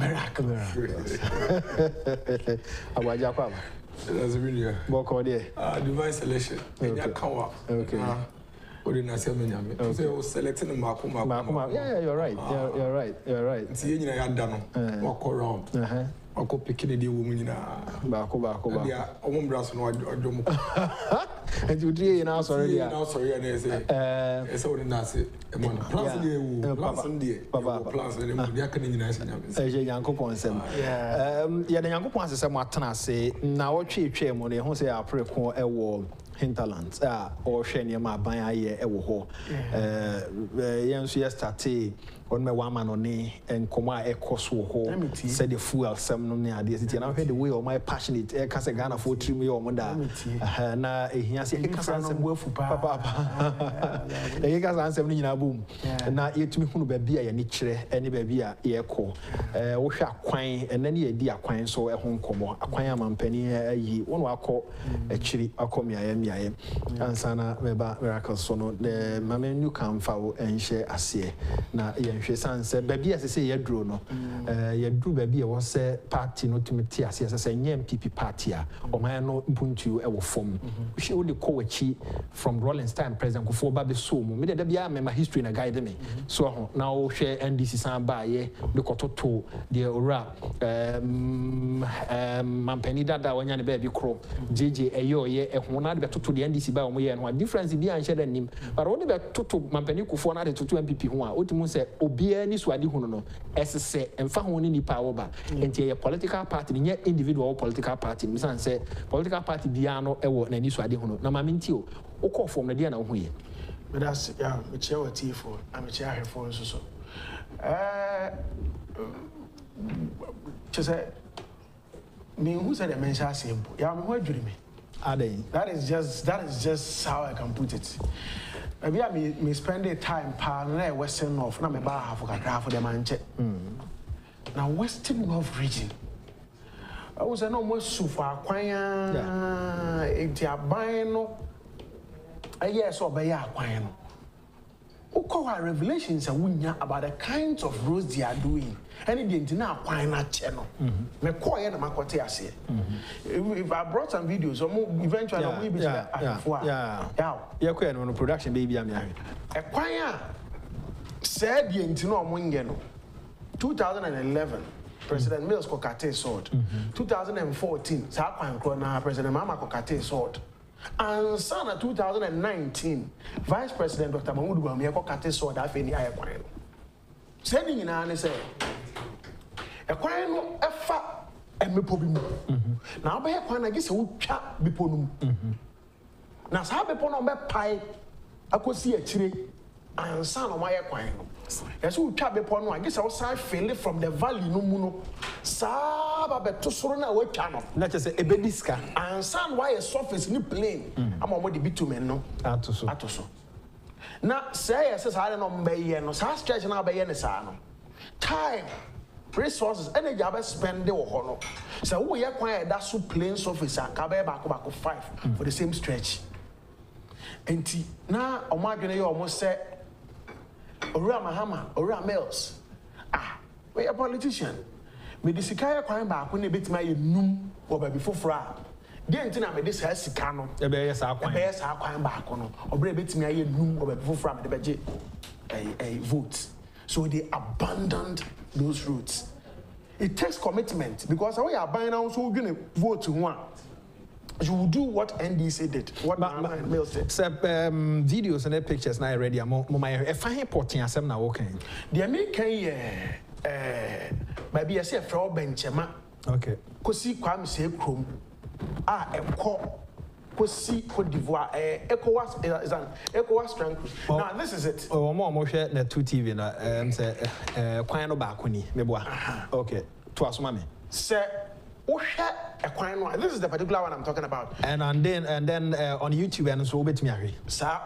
Miracle. Agyapong. That's really Boko there. Divine selection. Okay. What did I say? So selecting the Makuma. Yeah, you're right. You're right. See, you had done walk around. I could pick the woman in a yeah, a woman brass or dome. And you did now, sorry, and they say, it's all the Nazi. Plans and the Canadian Yanko Points. Yeah, the Yanko Points is a Martina say, now cheap money, who say our Preko a war. Hinterlands or Shania ma by a year ewo Yansu yesterday on my woman on knee and Koma echo so said the fuel some near the city and I heard the way of my passionate Casagana for 3 million manda na he has a well for papa. The Yagas answer in a boom and now it me who be a niche any baby a echo Osha quine and then ye dear quine so a home como a quine man penny ye one will call a chili a come and Sana Meba Miracle Sono, the Mamma New Camp foul and share a sea. Now, she said, baby, as I say, you drew no. You drew baby was a party not to meet as I say, Yam PP party, or my no puntu ever form. She only call a chi from Rollins time, President before Baby Soom. Made the Bia, my history and a guide me. So now share NDC San by the Cototo, the Ora, Mampeni Dada, when you're baby crow, JJ, Ayo, ye, a one to the NDC by one and one difference in the answer than him. But only about to Mampeniku for another to 2 MPP who are Otimu say, Obia ni Swadi Huno, SSA, and Fahuni ni power and a political party, and yet individual political party. Miss say, political party Diano, Ewo, and Niswadi Huno. Now, Mamintio, Oko from the Diana Hui. But that's, yeah, a chair with tea for, I'm a chair for so. Just say, me who said a mention simple. Yeah, I'm what dreaming. That is just how I can put it. Maybe I may spend the time in Western North. Now, maybe I have for the manche. Now, Western North region. I was an almost so far quiet. A yes or by a quiet. Who call our revelations about the kinds of roads they are doing? Any didn't know why not channel. Me quiet and my say. If I brought some videos, eventually we'll be yeah, quite on production, baby. I'm married. A quiet said the Intino Mungeno 2011. President Mills Kokate sword. 2014, Sakwan Krona, President Mama Kokate sword. And Sana 2019, Vice President Dr. Mahmoud Bamiako Kate sword that any eye quine. Sending in an say a quine effa and me probably now by a quine I guess a would chat beponum. Now Sabe Pono pie, I could see a tree and son of my quine. Yes, we chat bepon, I guess outside fail from the valley no muno. Saba beto sorona we channel. Not just a bediska. And son why a surface ni plane. I'm on the bitumen no. Atoso. Now say says I don't know be no sa stretch na be ne sa no. Time, resources, energy I spend the hono. So we are quiet that so plane surface and kabe back 5 for the same stretch. And now omagene you almost say Ora Mahama, Ora Mills. We a politician. Me the Sikaya crime back when they bit my num or before fra. The antenna me this has Sikano. The bears are crime back on or bit me a num or before fra the budget a vote. So they abandoned those routes. It takes commitment because we are buying out so we're going to vote to one. You will do what NDC did. What Mills did. Videos and pictures now already. If I reporting as I'm now working. The American maybe I say a fraud benchema. Okay. Kosi Kwame say Chrome. Kosi Cote d'Ivoire. ECOWAS is an ECOWAS strength. Now this is it. Oh, more share the 2 TV na say kwano ba kuni meboa. Okay. To asuma me. Say this is the particular one I'm talking about. And then on YouTube and so bet me agree. Sir,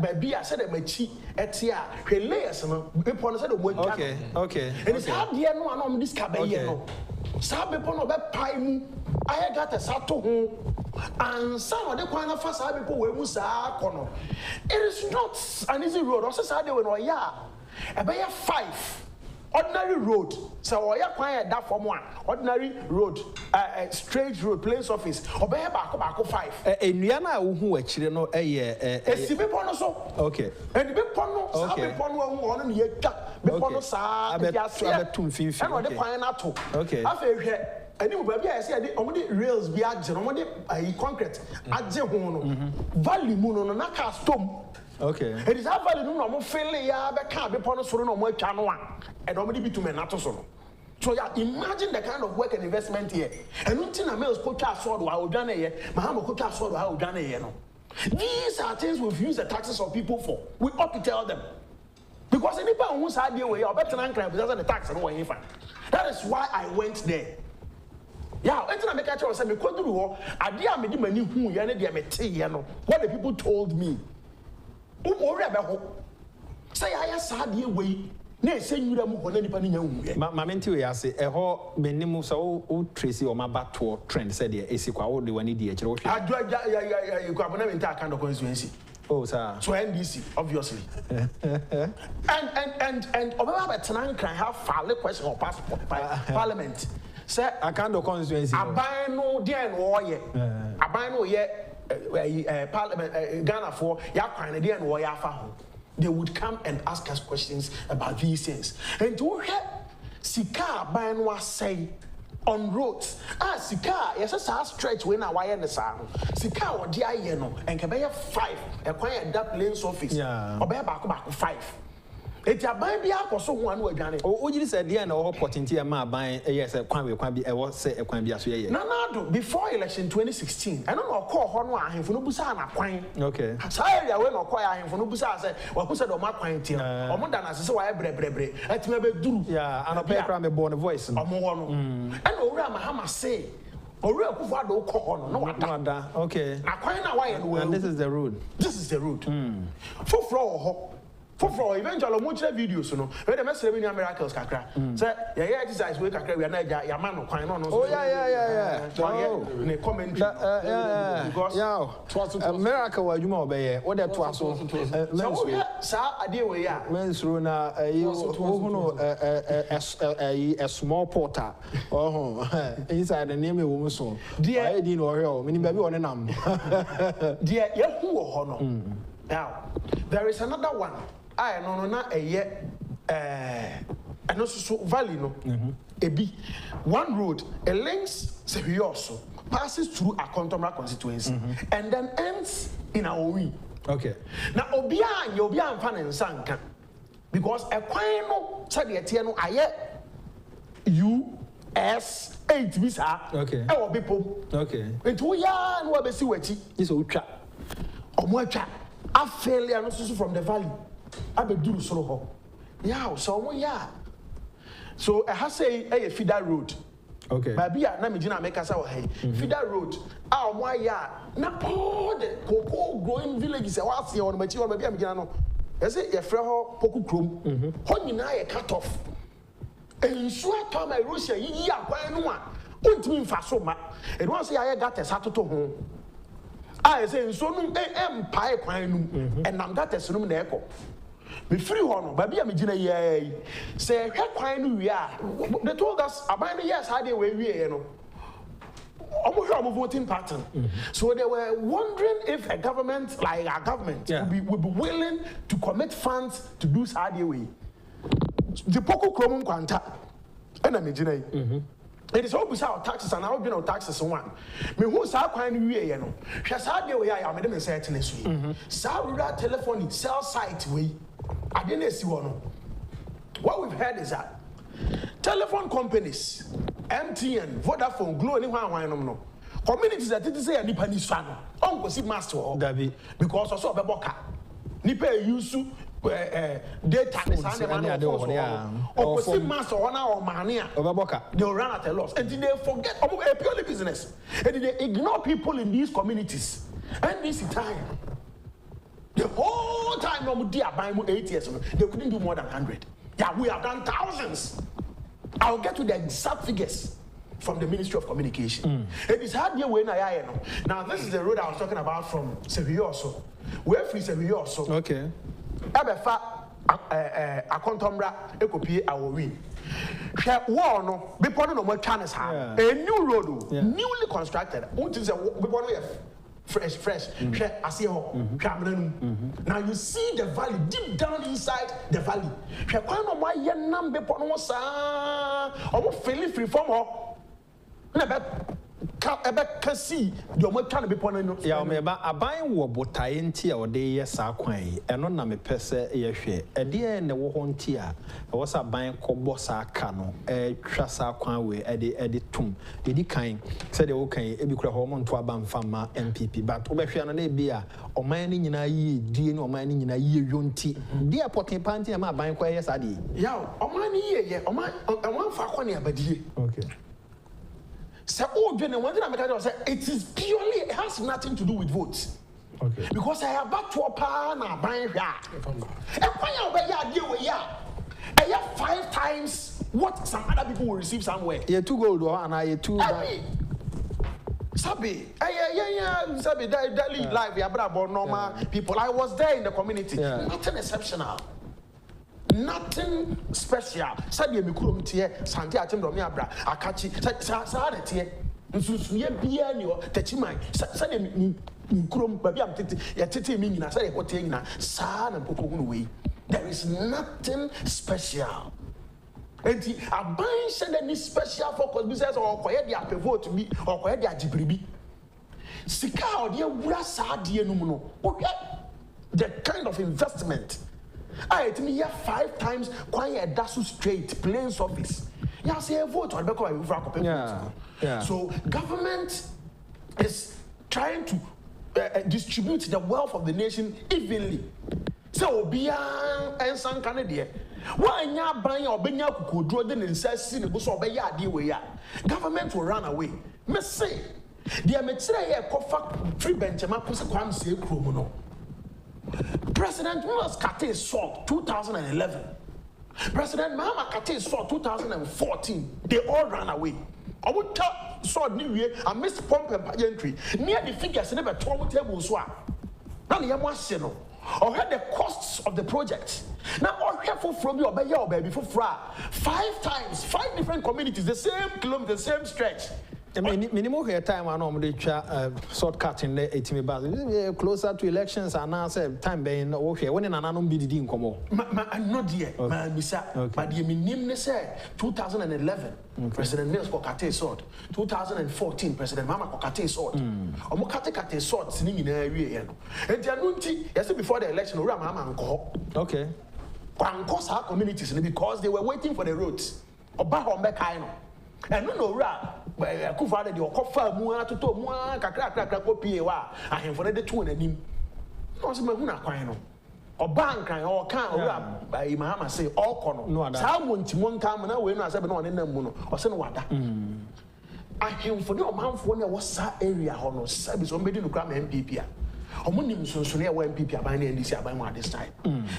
baby, I said a machi etia, he layers no people said okay. And it's hard here no one on this cabaye no. Sir, people no be pie mu. I got a sato ho. And some of the kind of first people we must kono. It is not an easy road. Also say they were no ya. About 5. ordinary road. So oya kwan that form one ordinary road, straight road, plain surface. Obey baako 5. Enua na wo hu akire no Esibe pono so. Okay. And be pono, sabe pono wo no ye twa. Be pono sa abetum finfi. And the kwan na to. Okay. Afa hwe ani mo bia I say omode rails bi agye no omode concrete agye ho no. Valley mu no na ka storm. Okay. It is that value no feeling ya be ka be pono soro no mo atwa no a. And omode bi to me na to so no. So yeah, imagine the kind of work and investment here. And nothing a males coach us sword while done here, Mahama coach us sword while done here. No. These are things we've used the taxes of people for. We ought to tell them. Because anybody who's had the way, or better than crime, because the tax and what. That is why I went there. Yeah, I make a choice. I mean, I dear me, many who you know what the people told me. Say, I had the way. Na esenyu da mu hona nipa nya hu ma menti we ase eho menimu so o trace o mabato trend said e esikwa wo de wani di e kire wo hwe adwa kwa bona menta kind of constituency. Oh sir. So NDC obviously. and obaba betenan can have file question or passport parliament. Say a kind of constituency. Aban no den wo ye. Aban no ye parliament Ghana for ya kwan ne den wo ya afa ho. They would come and ask us questions about these things. And to hear Sika by no say on roads. Sika, yes, a stretch when I wire the sound. Sika or dear yeno, and can be 5, a quiet that plains office. Yeah. Or back 5. It's a baby or so one way, Johnny. Oh, you said the end of opportunity, a buying yes, a quan be a was say a quan be a No, before election 2016, I don't know, call Honor him for no Busana quine. Okay. Sorry, I will not call him for no Busa, or who said, or my quine, or more than as so I bre. Let me do. Yeah, and a paper I'm a born voice. Or more. And over Mahama say, or reuploading call no, okay. I quite know why, and this is the road. This is the road. For floor. For eventually, much videos, you know, where the message in miracles, Kakra. Say, yeah, exercise, we Kakra, we are not Yamano, Quino. Oh, yeah. So, in a comment, because, a miracle, what you know, what that was so. Sir, I deal with ya. Men's Runa, a small porter. Oh, inside the name of woman so. Dear, I didn't know, meaning baby on a num. Dear, who honor. Now, there is another one. I no na and also valley no ebi one road a links Sevioso passes through a contemporary constituency and then ends in Aowi. Okay. Now obia fan and sanka because a kwan no said the tie no aye US 8 visa. Okay. E wo people. Okay. Into ya no abesi wachi is otwa omo atwa a failure no so from the valley abeduru soro ho yeah so omo yeah so I have say a feeder road. Okay. Baby na me gina make say hey feeder road omo yeah na all the cocoa growing villages e wa se on machi on baby am gina no e say ye frɛ ho poku krom ho nyina ye cut off ensu atɔ ma Russia yi akwan no a ontimi mfa so ma e don say ya gata satoto ho I say so no empire kwan num enam that is num na ekɔ me free ho no baby am gina ye say hwe kwan no wi a they told us aban no yes how they we wi no omo voting pattern so they were wondering if a government like our government would be willing to commit funds to do how they way the poku krom kwanta ena me gina yi. It is always our taxes and I've been on taxes one. Me who sa kwan wie no. Hwe sa de we ya me dem say tennis we. Sa rural telephony cell site we. Ade na si wo no. What we've heard is that telephone companies, MTN, Vodafone, Glo ni hwan no. Communities that it say nipa ni swa no. On go see master o. Because also obeboka. Nipa use data or see master or mania they will run at a loss and they forget a purely business and they ignore people in these communities and this time the whole time no dear by 8 years they couldn't do more than 100. Yeah, we have done thousands. I'll get to the exact figures from the Ministry of Communication. It is hard way na know. Now this is the road I was talking about from Sevioso. Where free Sevioso. Okay. Ebefa akontombra ekopie awowi hwe war no bepɔ no mo twa ne saa a new road newly constructed until say bepɔ no fresh hwe ase ho hwe amranum now you see the valley deep down inside the valley hwe kwan no mo aye nam bepɔ no saa omo feel free from ho na be kasi the omo twa ne bepɔ no ya me ba aban wo botae nti a ode ye saa kwan yi eno na me pese ye hwe ede ne wo ho nti a wo sa ban kɔbɔ saa ka no twa saa kwan we ede tum edi kan se de wo kan ebi kura ho mo nto aba mfama MPP but wo be hwe no na ebi a oman ni nyina yi die ni oman ni nyina yi yonti dia poten panti ma ban kɔ ye saa de ya oman ni ye oman fa kɔ ne abadie okay. So, it is purely, it has nothing to do with votes. Okay. Because I have back to a pan and buying that. And when you have 5 times what some other people will receive somewhere. Yeah, 2 gold and I 2. Sabi, Sabi, that lead life, we are normal people. I was there in the community. Nothing exceptional. Nothing special. Sabi emikulom tie santi atem do me abra akachi sa na tie nsusuye bia ni o tachiman sabi emikulom ba bia mtete ya tete mi nyina sabi ko tie nyina sa na poko hunu we there is nothing special. Enti aban said any special focus business or koye dia pivot bi or koye dia jibribi sika o dia wura sa de enum no the kind of investment I tell me 5 times quiet dasu straight plain surface. Yeah, say a vote or yeah. So government is trying to distribute the wealth of the nation evenly. So beyond and some Canada. Why nya ban or benya kukodro den insess sin go so be ya de we ya. Government will run away. Me say the metre here kofa free benchmark ko se kwam se krom no. President Muhammad Kate saw 2011. President Muhammad Kate saw 2014. They all ran away. I would tell saw new year and miss pump and entry near the figures never 12 tables. Now the Yamasino or had the costs of the project. Now all careful from your baby for 5 times, 5 different communities, the same kilometer, the same stretch. I mean, minimum here time I normally shortcut in the 18 bars closer to elections and now say time being okay when an anon be didn't come on. I'm not here, my missa, but the minimum say 2011 President Mills Kokate sword, 2014 President Mama Kokate sword, or Mokate sword sitting in area. And Janunti, yes, before the election, Rama and Ko. Okay. Kwankos our communities because they were waiting for the roads. Or Bahombe and no akufo-addo de okofa mu atoto mu kakra kopie wa ahemfo de to nanim no se mahu na kwan no oba nkran o kan owura Mahama say okọ no saa montimo nkan na we no asebe no ne nam mu no o se no wada ahemfo de omanfo na wo sa area ho no sabi so mbedi no kra ma MPP a omo nim sonsono ya wa MPP aban na NDC aban mu at this time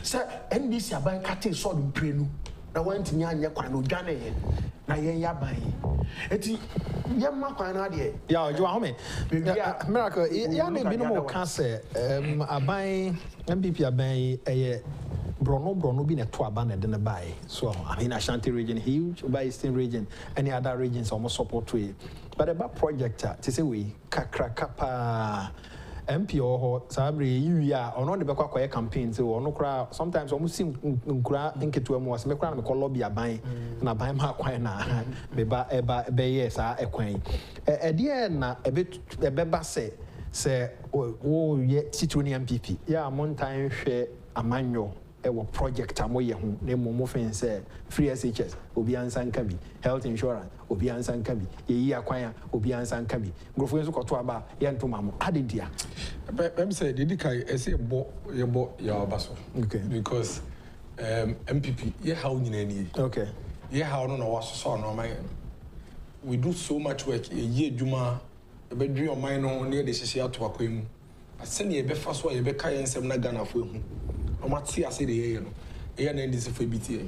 say NDC aban kate so do mprenu na wanti nya kwan no dwane he na yen ya ban eti yen ma kwan na de ya ojo ahome miracle ya na bi no mo ka se aban MPP aban eye brono bi na to aban na de na bai so I mean Ashanti region huge by Eastern region any other regions almost support to it but about project to say we kakra kapa MP or Sabri, you are on the back campaign, so no crowd. Sometimes almost seem into a more small lobby buying and I buy my quina, yes, I quain. A dear na a bit a beba say, oh, yet Citruini MPP. Yeah, one time share a manual. Our project amoye ho na momo fen say free SHS obi ansan ka bi health insurance obi ansan ka bi yeyi akwan obi ansan ka bi grofo enso koto aba ye ntoma mo adentia em say dey kai ese bo ya obaso okay because MPP ye how nyina ni okay ye how no waso no my we do so much work ye adwuma e be dwe oman no ne de hihia to akwan mu asene ye be fa so ye be kai ensem na Ghana fo hu omati ase de ye no e na ndisi fo bitie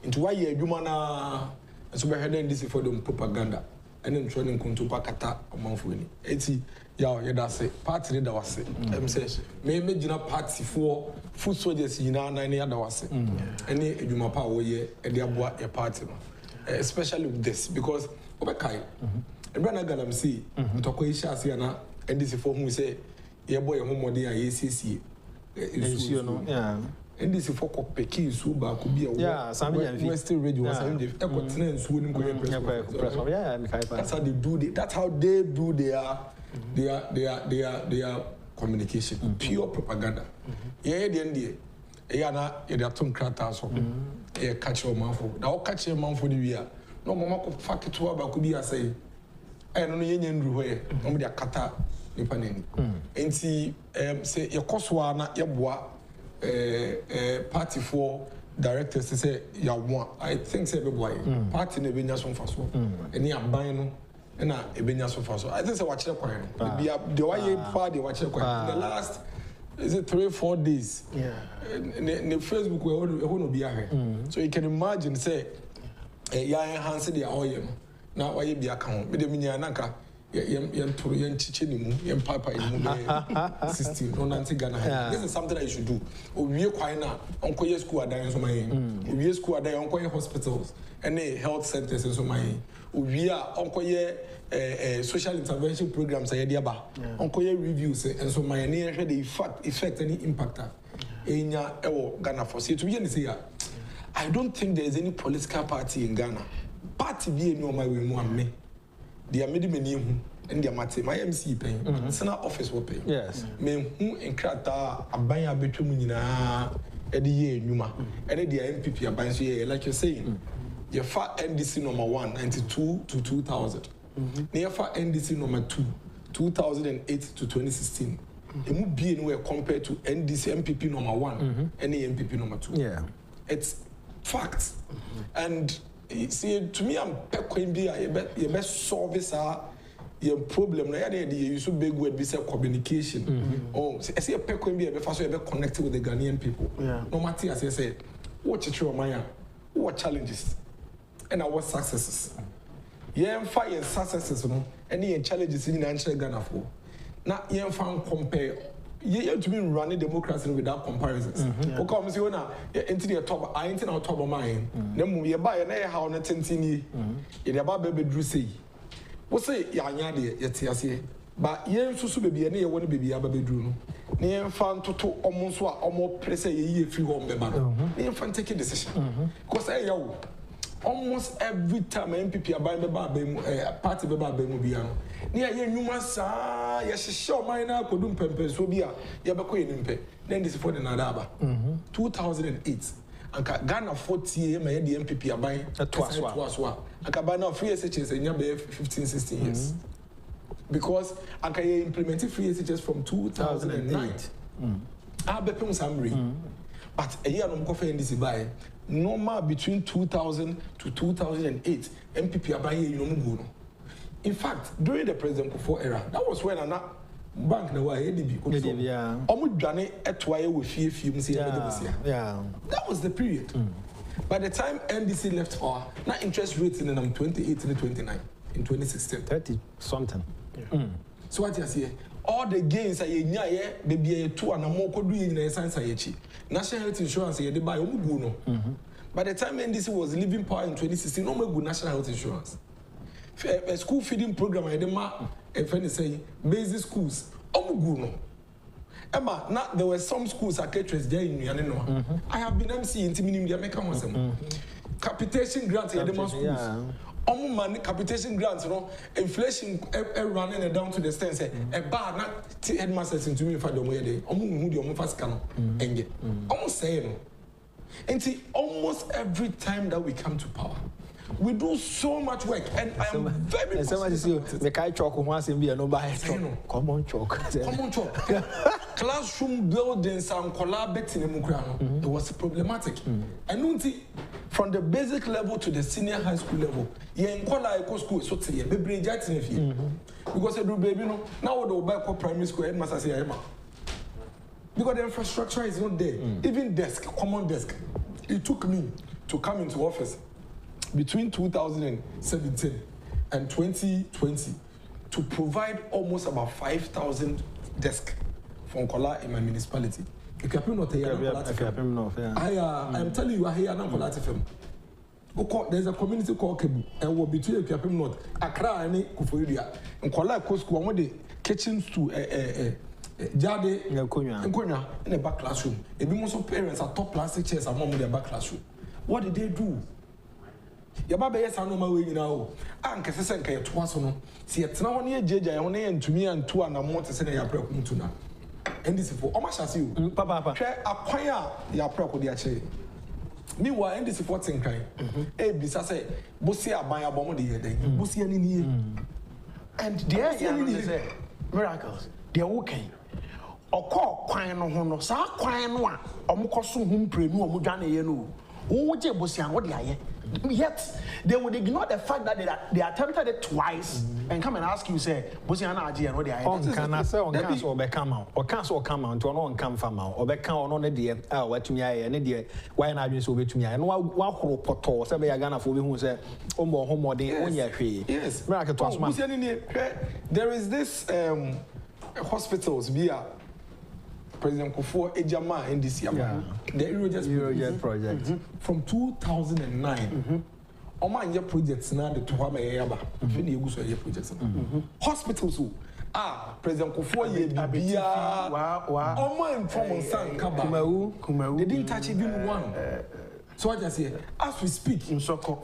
into why ye adwuma na so be head ndisi for dem propaganda and then training kuntupa kata omanfoni eti ya yeda se party leader wase em say me gina party for food soldiers nyina na ne yada wase ene edwuma pa wo ye e de aboa e party no especially with this because obekai ebra na galam see ntoko isha ase na ndc for hu say ye boy ho mode a yesiesie isu no ndc for ko peki su ba ko bia wo western radio was am dey ekotena nsuo ni ko press that's how they do that's how they do their communication pure propaganda yeah the end yeah na you atom krata so yeah catch your manfo na o catch your manfo ni wi a no mama ko fakito ba ko bia say no yenye ndru ho ye no me dia kata nipa nani enti say yekoso na yeboa party for directors say ya want I think say be boy party na benya so faso eni aban no na ebenya so faso I think say watch kwan no bia the way party watch kwan the last is it 3-4 days ne Facebook we no be ahwe so you can imagine say ya enhance the oil no na why be account me de minya nanka yen turu yen chiche ni mu yen papa ni mu 16 no nanti Ghana this is something that you should do owie kwan na onkoye school adan so man owie school adan onkoye hospitals and health centers so man owie a onkoye social intervention programs ayede aba onkoye reviews and so man na hwe the effect any impact enya ewo Ghana for say to be say I don't think there is any political party in Ghana party be any on my way mu amme they are made many and their matter my MC paying Senate office will pay yes me who enkrata abanya betwemu nyina e de ye enuma e de their MPP aban so ye like you're saying your fa NDC number 1 92 to 2000 near fa NDC number 2 2008 to 2016 emu be anywhere compared to NDC MPP number 1 and the MPP number 2 it's facts and see to me I'm pekwin bi you best solve this your problem na ya dey you so big word be say communication oh see a pekwin bi be fa so you be connected with the Ghanaian people no matter as I say what you man what challenges and what successes yen fa yen successes no and yen challenges in Nigeria Ghana for na yen fa compare you to be running democracy without comparisons. Because you know, into the top, I ain't on top of mine. Then we buy an how na tentini. It about baby drew say. What say yanya yet say? But yen susu baby any one baby ababe drew. Yen fan to almost what almost press a year free home baby. Yen fan take a decision. Because I yo. Almost every time MPP are party biano. Near ye numa sa yes show minor kodum pempe so bia ye be koy nimpe. Then this for the Nadaba. 2008. Anka Ghana 40 year my the MPP aban twice. Anka bana free SHS enya be 15-16 years. Because anka ye implemented free SHS from 2009. I be pem summary. But a year no kofe NDC buy normal between 2000 to 2008 MPP abaye you know. In fact, during the President Kufuor era, that was when Anna bank na wa ADB omo dwane etwaye wo fie mu say that was the period. By the time NDC left power, na interest rates in 28 and 29 in 2016 30 something. So what you say all the gains that you nya baby e to anamo kodu yin na sansa yechi national health insurance ye dey buy omo gu no. By the time NDC was leaving power in 2016 no more national health insurance. A school feeding program I dem say basic schools omo gu no. Emma, now there were some schools at Ketres there in Yanino. I have been MC in Timinim the American wasem. Capitation grants at the schools. Omo money capitation grants, you know, inflation running it down to the stance. A bar not headmasters into me for the way they omo hu the omo fast can enge. Almost say and see almost every time that we come to power. We do so much work, and I am very positive. The kai chalk once in be no buy common chalk. Common chalk. Classroom buildings and collaborating in Mukrano. It was problematic. And from the basic level to the senior high school level, you in eco school, so say baby jackson if you because I do baby no now the buy primary school headmaster say because the infrastructure is not there. Even desk, common desk. It took me to come into office between 2017 and 2020 to provide almost about 5,000 desks for Nkola in my municipality. I'm telling you, I hear Nkola FM. There's a community called Kebu, and we'll be between Agyapong North, Accra, and akufo-addo. Nkola school, one day kitchens to Jade and Konya in the back classroom. If most parents are top plastic chairs are mom in their back classroom. What did they do? Yababa yes, I know my way now. And Cassandra can twice on. See, it's now near JJ, only and to me and two and a more to send a Preko to now. And this is for how much as you, Papa, acquire your Preko, dear Che. Meanwhile, and this is what's in kind. Eh, besides, Bossia buy a bomb the year, Bossia in here. And there are miracles. They are working. Or call Quine or Hono, Sa Quine one, or Mokosu whom pray no Mujane Yenu. Oh, Jebosian, what they are. Yet they would ignore the fact that they attempted it twice and come and ask you, say, Bosiana Aji and what they are. Can I say on cancel or become out or cancel come out to an on come from out or become on a dear, what to me, and idiot, why not you so to me? And what hope or somebody are gonna for who say, oh, more homo day on your tree. Yes, there is this hospitals via President Akufo Ejama in this year. The Eurojet project. From 2009. Your projects now the Tuhama Yaba. Projects. Hospitals President Akufo Yebia. They didn't touch even one. So I just say, as we speak,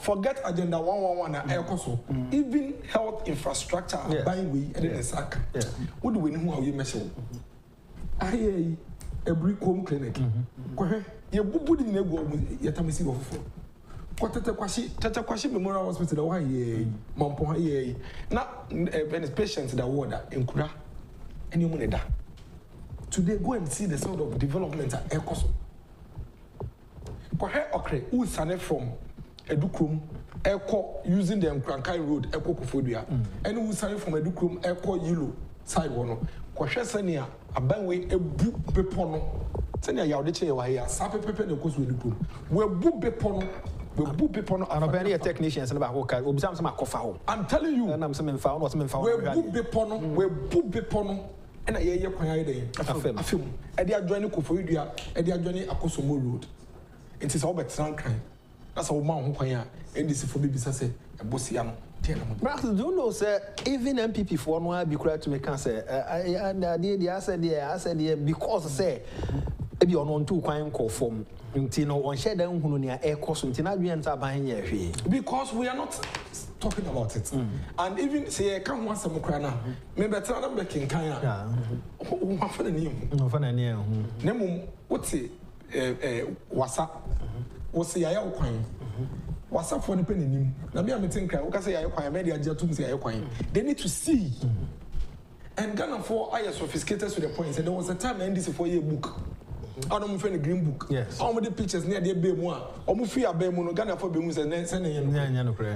forget Agenda 111 and Aircoso, even health infrastructure, buying way and then a sack. What do we know how you measure? I hear a brick home clinic. You're putting in a go, yet I'm missing of Tata Memorial Hospital, why ye, Mampo, ye, not patients that water in Kura, and you money. Today, go and see the sort of development at Aircoso. Okay, who is from Edukrum, Echo using the Krankai Road, Echo Kufodia, and who is from Edukrum, Echo Yellow side one. Kwahwe senia abanwe ebu bepono senia ya odeche ya here sape pepe na koso Edukrum we bu bepono and obey technicians and about obisam some akofa ho. I'm telling you and I'm some found what some found we bu bepono and ye kwan ayi den afem e dey adjoin Kufodia e dey adjoin Akosomo Road. It is all better kind. That's how man who can and this for baby say a bossiano. But do you know, sir, even MPP for one be correct to make answer. I said, because say, if you're on two quite call form, Tino on share them who near air cost, Tina, we enter buying your fee. Because we are not talking about it. And even say, I can't want some crana. Maybe tell them back in Kaya. What for the name? No, for the name. Nemo, what's it? Wasa what's the Yaya Quine? Wasa for the penny? Now, me, I'm thinking, I say, I quite media to say, I quine. They need to see. And Ghana for I sophisticated to the point. And there was a time I ended for a book. I don't find a green book. Yes. How many pictures near the Bemoa? Or Mufia Bemono, Ghana for Bemus and sending.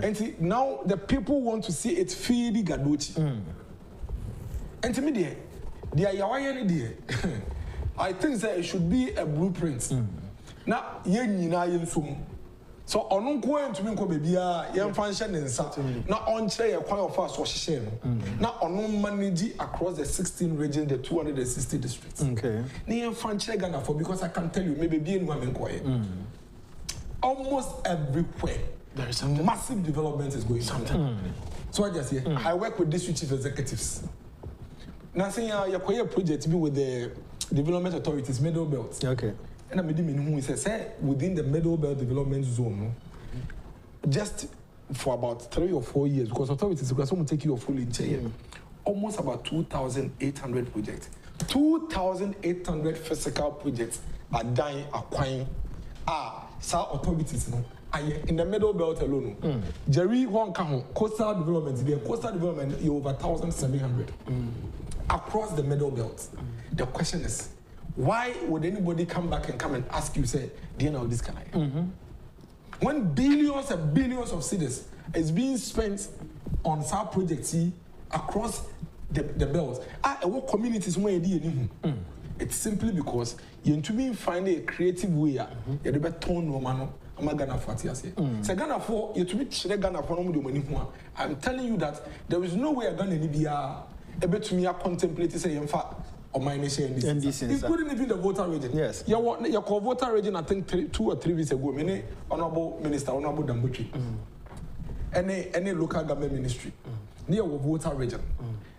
And see, now the people want to see it feedy Gaduchi. And to me, they are Yawayan idea. I think that it should be a blueprint. Now, so on going to me, baby, young function in Saturday. Now on chair, a quite of us was shame. Now on manage across the 16 regions, the 260 districts. Okay. Near function Ghana for because I can tell you, maybe being women quiet. Almost everywhere there is some massive development is going on. So I just say, I work with district chief executives. Now saying your project to be with the development authorities, Middle Belt. Okay. And I'm who says within the Middle Belt development zone, just for about 3 or 4 years, because authorities because someone take you a full in almost about 2,800 projects. 2,800 physical projects are dying, acquiring. Some authorities in the Middle Belt alone. Jerry Wong coastal development, you over 1,700 across the Middle Belt. The question is, why would anybody come back and ask you, say, do you know this guy? When billions and billions of cedis is being spent on some projects across the belt, what communities where it's simply because you need to find a creative way. You better turn no man ama Ghana for atiase say Ghana for you to be chire Ghana for no mu de mani ho a I'm telling you that there is no way Ghana ni bia ebetumi a contemplate say yemfa or my nation including even the voter region. Yes. Your voter region, I think 2 or 3 weeks ago, many honorable minister, honorable Dambuchi, any local government ministry, near voter region.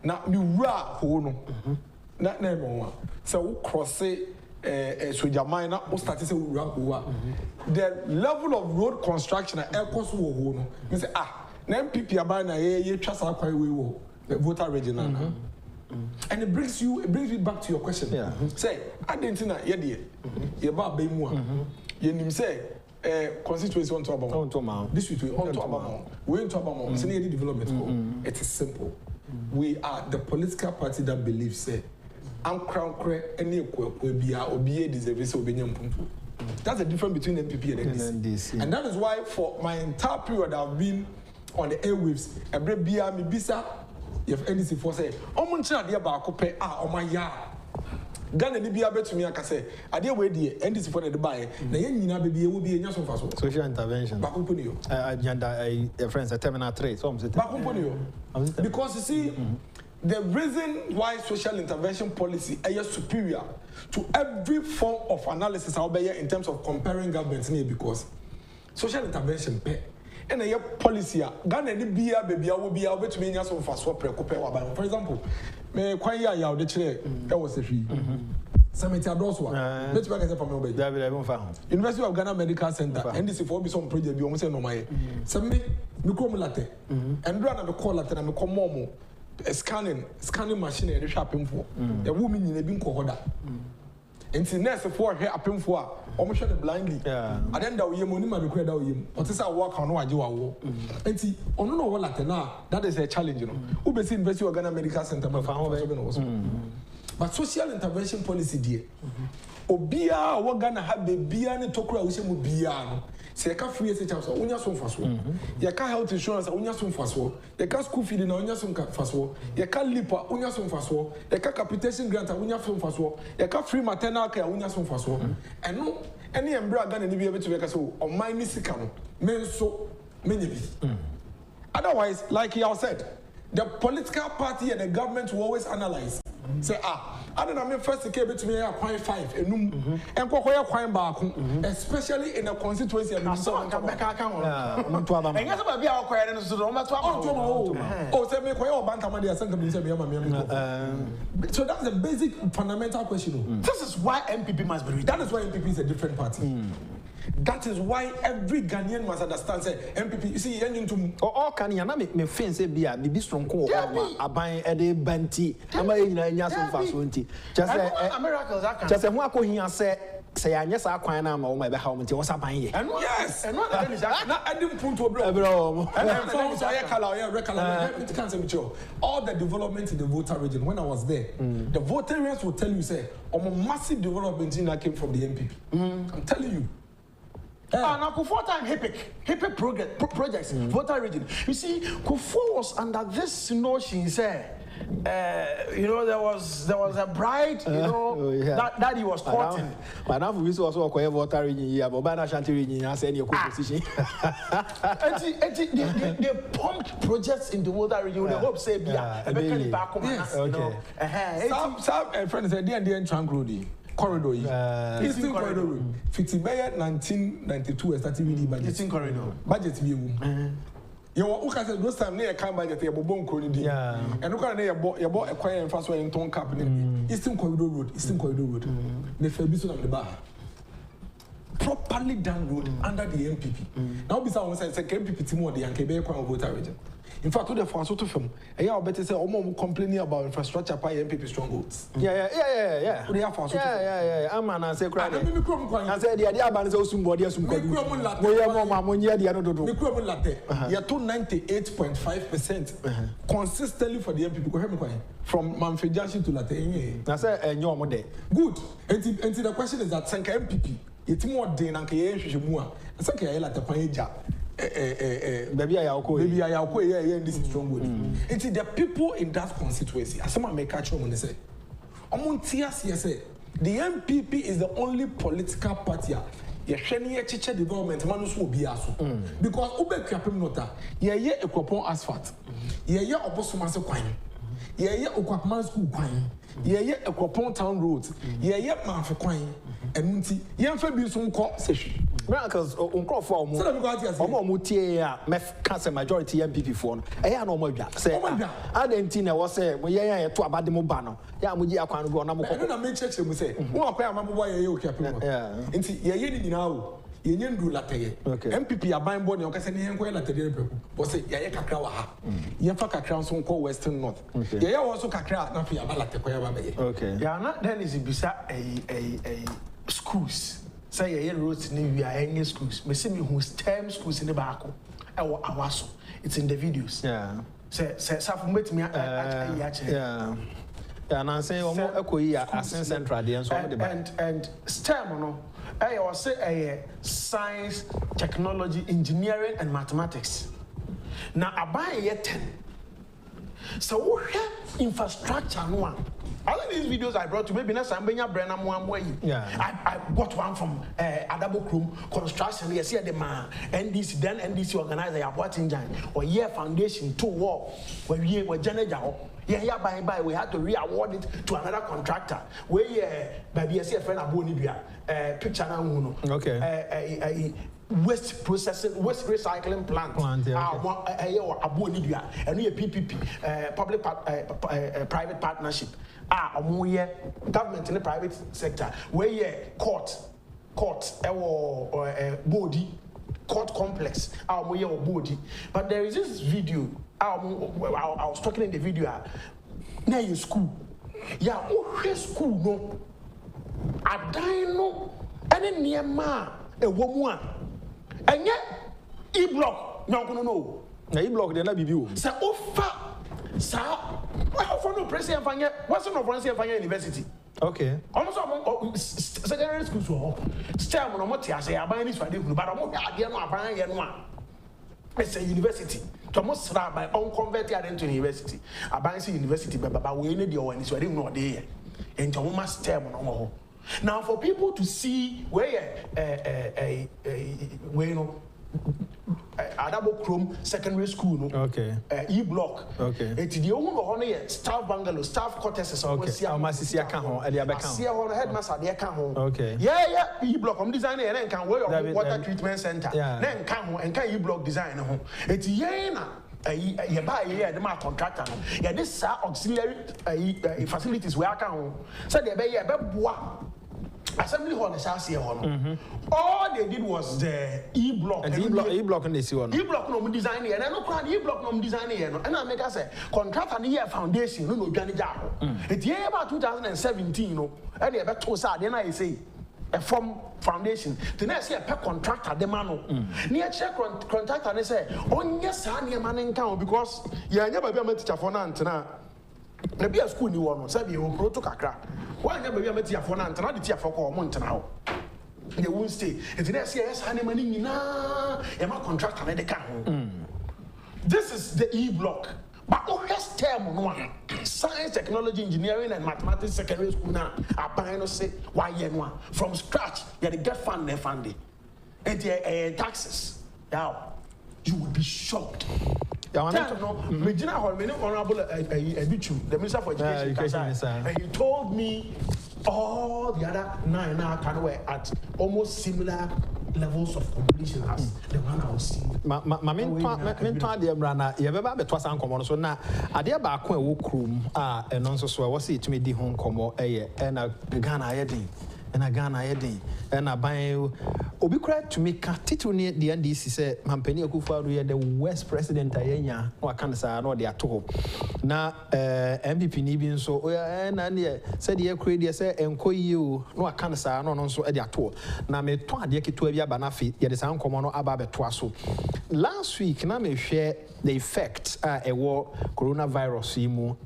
Now, you ra hono, not name one. So, cross say, so Jamina, or start to say, the level of road construction at air cost hono. You say, NPP abana, ye trust our the voter region. And it brings me back to your question. Yeah. Say, I didn't know ye ba be mu a. Ye nim say constituency on to Abamon. This week on to Abamon. We on to Abamon. Say any development. It is simple. We are the political party that believes say am crown cre any bia obi deserve say obi nyampunpu. That's the difference between NPP and NDC. Yeah. And that is why for my entire period I've been on the airwaves, every bia me bisa if NDC for say, Omuncha dear Bacope, Omaya. Ghana ni bia betumi aka say, ade we de NDC for the buy, na yen nyina be will be a nyaso faso. Social intervention. Bakumponio. Agenda friends at terminal 3. So Bakumponio. Because you see, the reason why social intervention policy is superior to every form of analysis out there in terms of comparing governments because social intervention pay. And a policy, Ghana ni bia baby will be able to mean us for Preko. For example, me kwaya ya the chair that was a tree. Summit Adoswa. Let's back as a family. University of Ghana Medical Center, and this is for some project be almost no my. Some me come latte. And run the call latte and me come momo. Scanning machine and shopping for. The woman in a bin cohoda. And see next for her happen for almost blindly. And then that we money man require that we what is our work on what you are. And see on no one latte now that is a challenge, you know. Who be University of Ghana Medical Center but social intervention policy dear. Obia what Ghana have the beer and tokura we say mu beer no. Say ka free say chance onya so faso. Ya ka health insurance onya so faso. Ya ka school feeding onya so faso. Ya ka lipa onya so faso. Ya ka capitation grant onya so faso. Ya ka free maternal care onya so faso. And no any embra Ghana ni be able to make so on my nisika no men so many bi. Otherwise like he said the political party and the government will always analyze. Say I don't know first to keep it to me a 0.5 and kokoya kwan baako especially in a constituency and so on come back account and yes ba bia akwere no so do ma to say me koya obantama dey asanka bi say me so that's the basic fundamental question. This is why MPP must be that is why MPP is a different party. That is why every Ghanaian must understand say MPP you see into all can na me fin say bia be strong ko aban e dey banti ama nyina nya so fa so nti just miracles that can just who akohia say anya sa kwan na ma wo ma be ha wo nti wo sa ban ye yes and what that is na adim punto bro and from so ya kala ya rekala it can't say mature all the development in the voter region when I was there the voters will tell you say massive development in that came from the MPP. I'm telling you. And akufo time HIPIC projects, voter region. You see, Kufo was under this notion, say, you know, there was a bride, you know, that he was courting. But now we also acquire voter region here, but by Shanti region, I say any position. They pumped projects in the voter region. They hope say, yeah, back okay. Some friends said, "Dear Trunk Road." Corridor, Eastern Corridor, 1992 started with budget. Eastern Corridor, budget view. You look at those time near a budget, you bought Corridor, and look at you bought a quiet and fast way in Ton Cap, Eastern Corridor Road, Eastern Corridor Road, the Fabiso of the bar. Properly done road under the MPP. Now, besides, I said, MPP Timo, the Yankee voter region. In fact, the first to film, I better say, I'm complaining about infrastructure by MPP strongholds. Yeah. They are first. Yeah. I'm an answer crying. I said, the idea about somebody else. We are 298.5% consistently for the MPP. From Manfred Junction to Latte. I said, and your model. Good. And the question is that Sanka MPP, it's more than Anke Shimua. Sanka Latte Paja. Maybe I this is strong word. It's the people in that constituency. As someone may catch on when they say, the MPP is the only political party. ye hwe ne ye cheche development man so obi aso because ube kwapem nota ye ekropon asphalt ye obosomase kwan ye okwapman school kwan ye ekropon town road ye manfe kwan enunti ye mfa bi so nko sehwe because uncrofo omo tie a me can majority MPP for no e ya na omo adwa say adentina wo say mo ye to abade mo ba no ya mo gi akwan no na mo ko na me cheche mu say wo akwa amabo ye okwapem no nti ye ni nyina wo ye nyendu lateye MPP aban bo ne o kase ne yenko lateye Preko bo say ye kakra wa ha ye fa kakra so nko western north ye wo so kakra na fi abalate ko ya ba be ya na then is bisa a schools say ye roads ni we are any schools me see me who STEM schools in baako e wo awaso it's in the videos say safo metimi na say omo ekoyi asen central dey so omo dey and STEM no I say science, technology, engineering, and mathematics. Now, I buy a 10. So, we have infrastructure. No, all of these videos I brought to maybe not some Brenham one way. I got one from Agyapong construction. Yes, here the man NDC then NDC organizer what engine or year foundation 2 war where we were Janeja. Yeah, by we had to re-award it to another contractor. We baby, I see a friend Abonibia, picture now. Okay. Waste processing, waste recycling plant. Abonibia, and we a PPP, public private partnership. Government in the private sector. We court, body. Court complex, body. But there is this video. I was talking in the video. Now you school, school no. I don't know any near ma a woman, and yet E-block. No, no. Na E-block they na bibi o. Say offer, sir. What for no president fanya? What's no president fanya university? Okay. Almost secondary school so. STEM no moti ase aban ni swade hunu, but omo ade no aban ye no a. It's a university. To most by unconverted into university. Aban si university baba we ne de o ani swade hunu ode ye. And to must STEM no mo. Now for people to see where Agyapong secondary school no. Okay. E-block. Okay. It's the only one staff bungalow, staff quarters. Okay. Amasisi aka ho, e dey abeka ho. See ho headmaster dey aka ho. Okay. Yeah. E-block design e can way of water treatment center. Then can ho and can E-block design ho. It's na you buy here the contractor no. Yeah, this auxiliary facilities we aka ho. So they be boa. Assembly hall is here. All they did was the E-block. And E-block in this one. E-block no design here. And I know E-block no design here. And I make us say contract and year foundation no Johnny Jaho. It's year about 2017 no. And they about 2 sad. Then I say a form foundation. The next year per contractor the man no. Near check contractor they say on yes near man in town because you never be a teacher for now. Na be a school ni one say be o proto kakra. Why never be a teacher for now? Na the teacher for ko mo ntena ho. They won't stay. If they say yes, honey, money, na, my contractor, they can. This is the E-block. But oh, yes, term no science, technology, engineering, and mathematics secondary school now. I buy say why from scratch. You get funding, and taxes. Now you would be shocked. Regina Holman, Honorable Agyapong, the Minister for Education, and he told me all the other 9 now were at almost similar levels of completion as the one I was seeing. My mentor, dear Brana, you ever bet was uncommon. So now, I dear back when we room, and also so I was it to me the home como and a Ghana heading. And a Ghana heading, and I buy you. Obi cried to me, Titu near the NDC said, Mampeni akufo-addo, the West President, Ayenya, or Kansas, or the Ato. Now, MVP Nibin so, and said, Ye created, said, and call you, no Kansas, no, so at the Ato. Now, me to a deki to a banafi, yet is uncommon ababe twaso. Last week, now me share the effect a war coronavirus,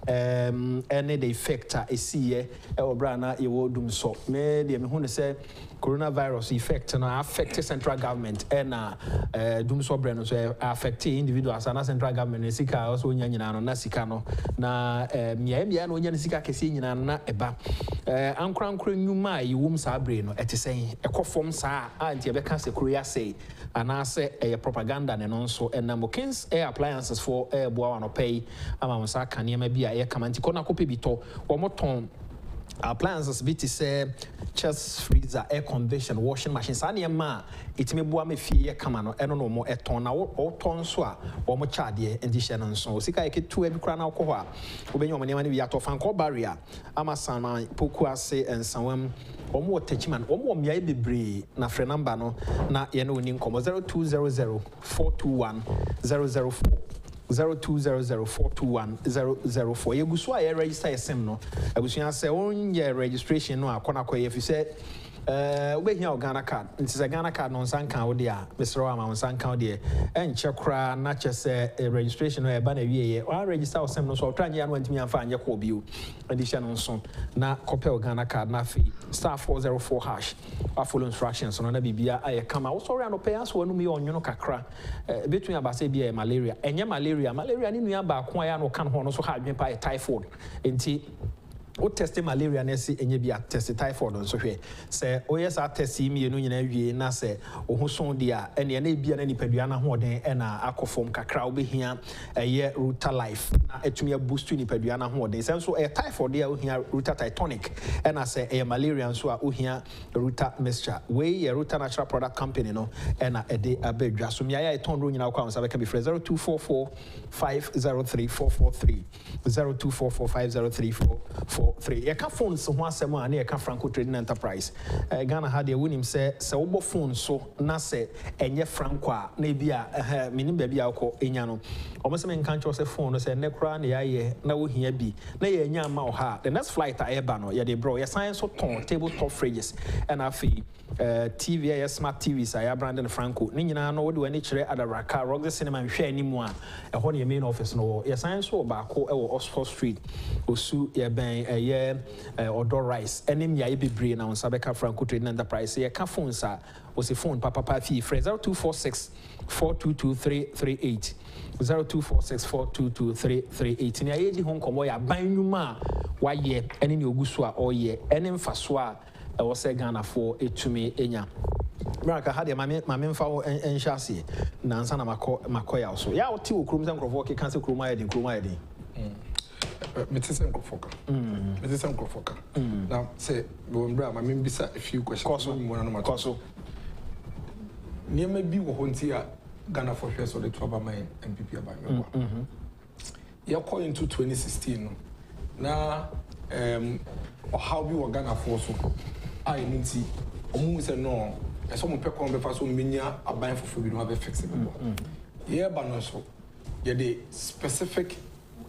and the effect a see, a brana, you will do so. de me hu say coronavirus effect no affect central government and dum so bre no so affect individuals and central government sika also nya nyina no na sika no na mia no nya sika kese nyina no na eba ankra nyuma yiwum sa bre no etesen ekofom sa anti ebeka se korea say anase propaganda ne no nso enamokins appliances for boa no pay ama mo sa kanema bi a kamanti kona kope bito omoton appliances bit say chest freezer air condition washing machine sa ne ma itime boa me fie kama no eno no mo eton na o ton so a o mo chade ndi hye no nso sika eketu abi kra na akọ ho a obenya mo ne ma ne bi atofan ko barrier ama sana poku ase ensawam omo tachiman omo mia bebre na frɛ number no na ye no ni nkomo 0200 421 004 0200421004 yeguso a register yesem no abusua sɛ onye registration no akona koye fi sɛ obehia Ghana card nti sɛ Ghana card no nsanka wo de a mesro ama nsanka wo de enche kra na che sɛ registration no e ba na wieye o register osem no so otranye ya no antimi amfa anye ko bio edition no nso na copy Ghana card na fi *404# a follow instructions no na bibia aye kama wo sorry no pay aso no me onyono kakra between abase bia malaria enye malaria ni nua ba ko aya no kan ho no so ha adwen pa typhoid enti o test malaria na si enye bia test typhoid nso hwe se o yes a test mi enu nyina wie na se o ho son dia ene na bia na nipadua na hoden na akofom kakra obehia eye Ruta Life na etumi boost nipadua na hoden se nso typhoid dia o hia Ruta Titanic na se malaria nso a o hia Ruta Mixture we Ruta Natural Product Company no na ede abadwa so mi aya eton ro nyina kwa nsa beka bi 0244 503443 0244 503443 yeka phones ho asem a na yeka Franco Trading Enterprise Ghana ha de wonim se wo phone so na se enye Franco a na bia minim ba bia akọ enya no omo se men kan cho se phone no se ne kra na yaye na wo hia bi na ye nya ma o ha the next flight a eba no ye de bro ye science so ton tabletop fridges and afi TV ya smart TVs ya Brandon Franco ni nyina no wo de wani kire Adaraka Rock the Cinema hwe animu a ho ne main office no ye science so ba ko e wo Oxford Street osu ye ben Unauthorized enim ya bebre na onsa beka Franco Trading Enterprise ye ka phone sa o se phone papa fi 0246 422338 0246 422338 ni ayeji hon komo ya ban nwuma wa ye ene ne ogusu a oye ene mfaso a ewo se Ghana for etumi enya America had a mame fa enhase na ansa na makoya so ya oti okrum se nkrofo ke kan se kroma yedin Metisen Kofoka. Metisen Kofoka. Now, say, Bombra, my members a few questions. Koso. Near maybe Wahontia Ghana for Shares or the Trouble Mine MPP about me. You're calling into 2016. Now, how we were Ghana for so I need to say no. As someone pick on the first one, Minya, a buying for food, you have a flexible. Yeah, but also, you're the specific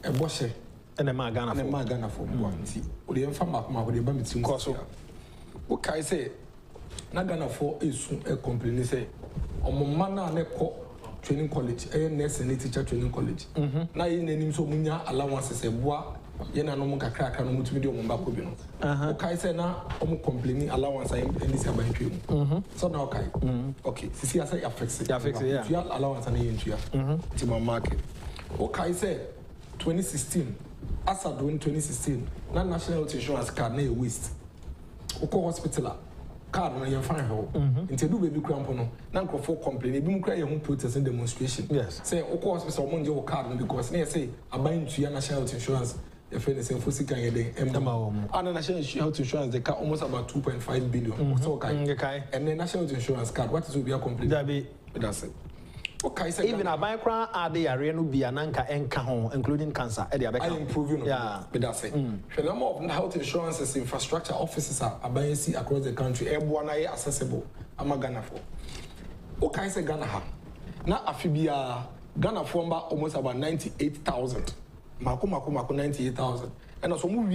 a washer. And a Ghana for one. See, or the infant mark, the Bamit Coso. What can I say? Not Ghana for is a complaint. Say, on Mana training college, a nurse and teacher training college. Now, in the name so Munya allowances a bois, Yena no Moka crack and multimedium Bacobino. Okay, I say now, I'm complaining allowance in this about training. So now, okay, see, I say affects it. You have allowance and entry to my market. Okay, I say 2016. As I do in 2016, na national health insurance card na a waste. Oko hospital card na you find her. Into do baby cramp no. Na nkrofo complain. Ebi mu kra ye ho protest and demonstration. Yes. Say oko hospital mo nje o card no because na say aban to national health insurance. The friend is saying for sick and the and national health insurance they car almost about 2.5 billion. So okay. And the national health insurance card what is will be a complaint? That's it. Okay, so even a micro are the area no be ananka enka ho including cancer e dey abeka I improving but that's it the number of health insurances infrastructure offices are abayesi across the country everyone are accessible ama Ghana for okay say Ghana ha na afibia Ghana for almost about 98,000 mako 98,000 and also mu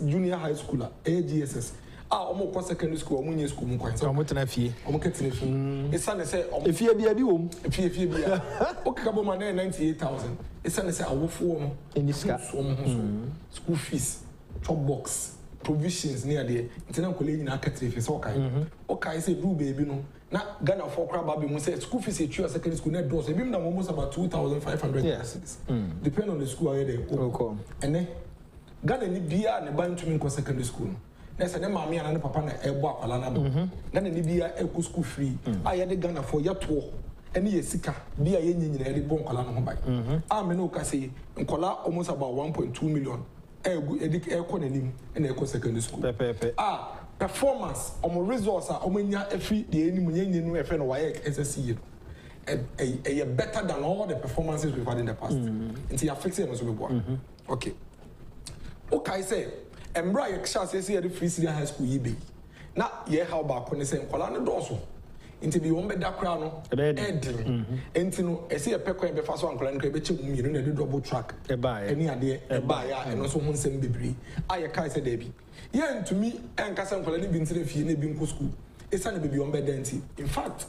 junior high schooler AGSS omo ko secondary school omo nye school mu kwan so omo tena fie omo ketina fie esane say efie bia bi wom efie bia okaka ma 98,000 esane say awofo no eniska school fees top box provisions near the internal college in Akatri is okay. Okay, say do baby no. Now Ghana for crab baby say school fees at your secondary school net doors. Even almost about 2,500 classes. Depend on the school where they okay. And then Ghana ni bia ne ban to me ko secondary school. Na say na mama and papa na ebo akwala na bo. Ghana ni bia e ko school free. Aye de Ghana for yato. Any ye sika bia ye nyina de bon akwala no ho bai. Me no ka say nkola almost about 1.2 million. Eko nanim na eko secondary school. Performance omo resource omanya every the enim nyenye no efe no waye SSC e better than all the performances we've had in the past. Until you fix it no so be boa. Okay. Okay say embra ye kya say the free senior high school yibe. Na ye how ba ko ne say nkola no doso. Inti bi won be da kra no edin enti no ese ye pekwan be fa so ankola no be che mu yinu na de double track e ba eni ade e ba ya eno so ho nsem bebri aye kai se da bi ye ntumi enkasa ankola ni bi ntire fie na bi nko school esa na be bi won be denti. In fact,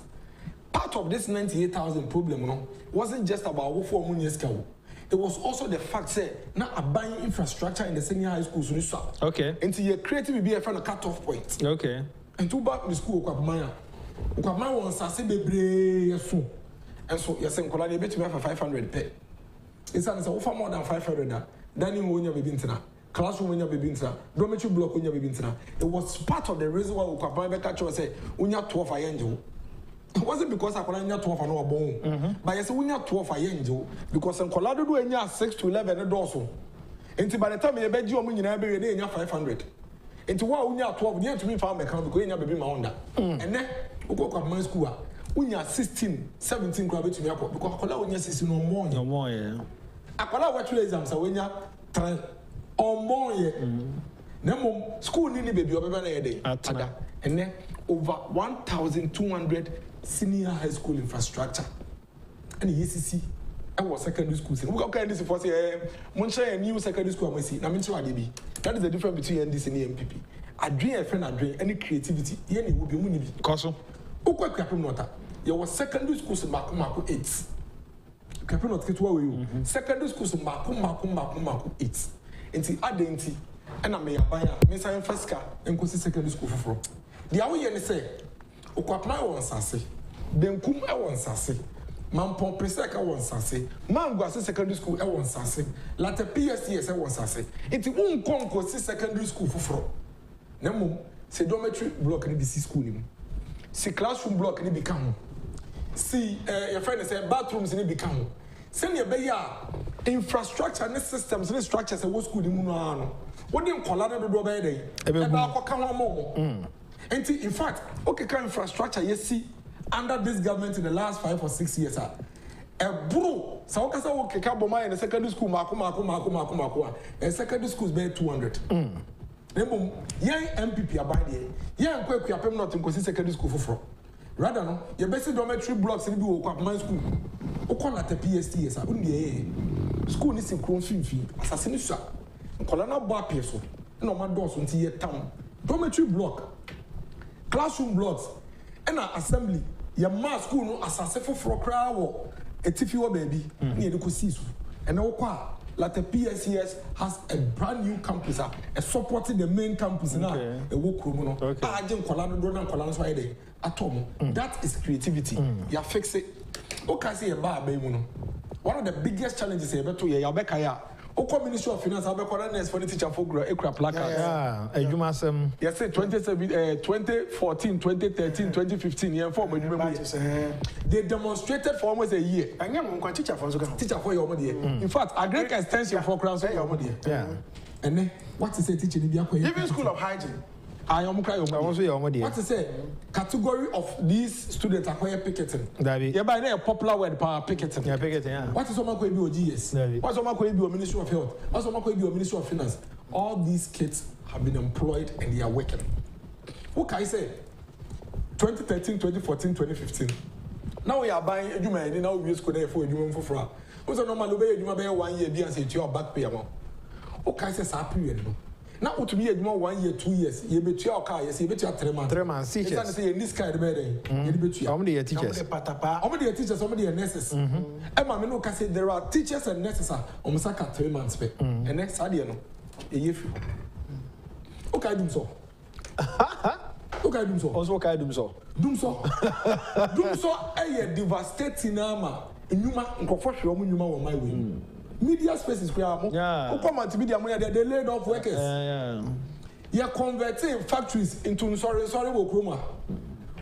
part of this 98,000 problem no wasn't just about wo for mu nyeska wo. It was also the fact say na aban infrastructure in the senior high schools so so. Okay. Enti ye creative be a friend cut off point. Okay. And to back the school kwa maya ukama won sase bebre yeso enso yese nkola de betumi for 500 pe isa nse wo fa more than 500 da dining wonya bebi ntina classroom wonya bebi ntina dormitory block wonya bebi ntina. It was part of the reason why ukama be catch say wonya 12 ayenje. It wasn't because akola nya 12 no obon but yese wonya 12 ayenje because nkola do enya 6 to 11 do so enti by the time ye beji omu nyina be we dey nya 500 enti wa wonya 12 dey to me fa me kan because enya bebi ma onda ene uko kwa my school unya 16 17 kwa betumi akọ because akola unya 16 no more ye akola watch exams unya 3 or more ye na mom school ni baby obeba na ye dey ada ene over 1,200 senior high school infrastructure and ECC our secondary school we go kind this for say mon share a new secondary school amasi na mention adebi. That is the difference between NDC and NPP. Adwin a friend adwin any creativity ye ne wo bi mu ni bi koso ukwa kwapem nota ye was secondary schools mako 8 kwapem nota ketwa we secondary schools mako 8 enti adenti na me yaban a me san first enkosi secondary school foforo dia wo ye ne say ukwapna won sase denkum e won sase Mampon Preseka won sase Mango secondary school e won sase Late PSTS e won sase enti unkonko si secondary school foforo na mum se dormitory block ni bi si school ni mu si classroom block ni bi ka ho si your friend say bathrooms ni bi ka ho se ne be ya infrastructure ne systems ne structures e wo school ni mu no ano wo de nkola do do be dey e ba akoka ho mo enti in fact okay ka infrastructure yesi under this government in the last 5 or 6 years bro so okay say wo keka boma in secondary school mako secondary schools be 200 Nemo, young MPP abide here. Young quick, you are not in secondary school for. Rather, no, your best dormitory blocks in the school. O call at the PSTS, I wouldn't be school is in Crown Fee, assassination. Colonel Bar Peso, no man doors until your town. Dormitory block, classroom blocks, and an assembly. Your mass school no assassin for crowd, a tiffy baby, near the Cosisu. And no qua. Like the PSCS has a brand new campus, supporting the main campus now. A work room, that is creativity. You fix it. Okay, say a bar, baby. One of the biggest challenges is to Yabekaya. Oko Ministry of Finance, I be for the teacher for Ekra placards. Yeah, yes, 2014, 2013, 2015, yeah, for they demonstrated for almost a year. I am teacher for your money. In fact, a great extension for crowns for your money. Yeah. And then what is a teaching in even School of Hygiene? I am crying. What is a category of these students acquire picketing? Yeah, by a popular word, power picketing. Yeah, picketing. What is someone going to be GS? What's someone going to be a Ministry of Health? What's someone going to be a Ministry of Finance? All these kids have been employed and they are working. What can I say? 2013, 2014, 2015. Now we are buying a human, now we use code for a human for fraud. What's a normal way you may 1 year and say to your back pay amount? What can I say? Period. Now, to be a 1 year, 2 years, you bet your car, you bet your 3 months. 3 months, teachers. In this kind of way, you bet you. How many teachers? How many teachers? How many nurses? And my men can say there are teachers and nurses on Musaka 3 months. And next idea, no, a year. Okay, doom so. Okay, doom so. Also, okay, doom so. Doom so. Doom so. A devastating ama. Inuma nkofo hwe nyuma wo my way. Media spaces kura mo. O come to media money they laid off workers. You converting factories into sorry wo kroma.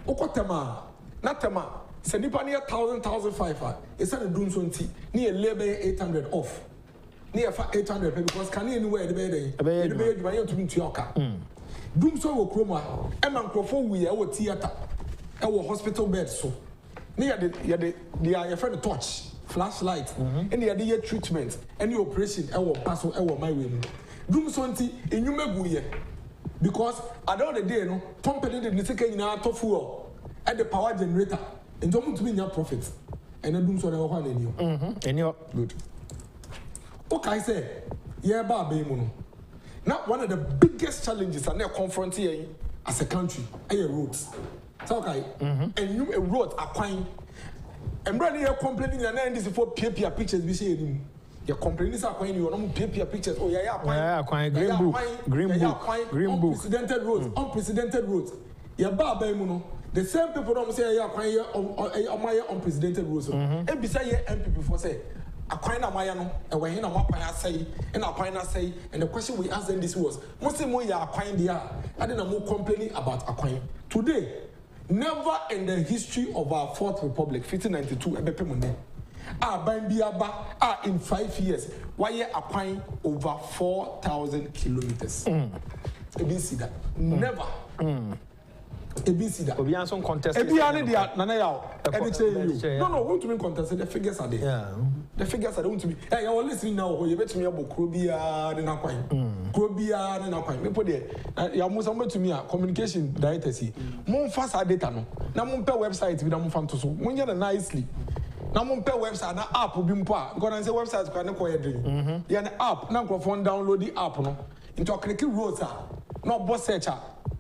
O kotema na tema se nipa near 1,500 it's not doom so nti near labor 800 off. Near 800 because can anywhere the bed the bed you to be to your car. Doom so wo kroma e man krofo we e wo theater e wo hospital bed so. Near the friend torch flashlight and the treatment any operation e wo pass e wo my way. Doom so nti enyuma guye because at the end of the day no company dey take nyina to fuel at the power generator and don't to be your profit and doom so na wo kwa na any good. Okay, say yeah ba be mu no. Now one of the biggest challenges that they confront here as a country are roads. So okay, and you a road akwan. And brother, you're complaining and this for paper pictures. We say you're complaining this akwan. You want paper pictures. Oh yeah, akwan. Green book. Unprecedented roads. Unprecedented roads. Yeah, ba mu no. The same people don't say yeah akwan unprecedented roads. And beside yeah MP before say. Akwan maya no e we hin na makwan asai and akwan asai and the question we asked them this was most say mo ya akwan dia ade na mo complaining about akwan today. Never in the history of our Fourth Republic, 1592, in 5 years, why acquiring over 4,000 kilometers. You see that? Never. You see that? We are some contest. No, want to be contested. The figures are there. Yeah. The figures are there. Want to be. Hey, you're listening now. You bet me about Krobia and Aquine. Krobia and Aquine. Me put there. You must come to me. Communication director. See. More fast data no. Na mon pe website. We na mon fan to so. Mon yada nicely. Na mon pe website. Na app will be mpa. Because I say website can na koye dream. Yeah, na app. Na go phone download the app no. Into a click roads ah. No boss searcher.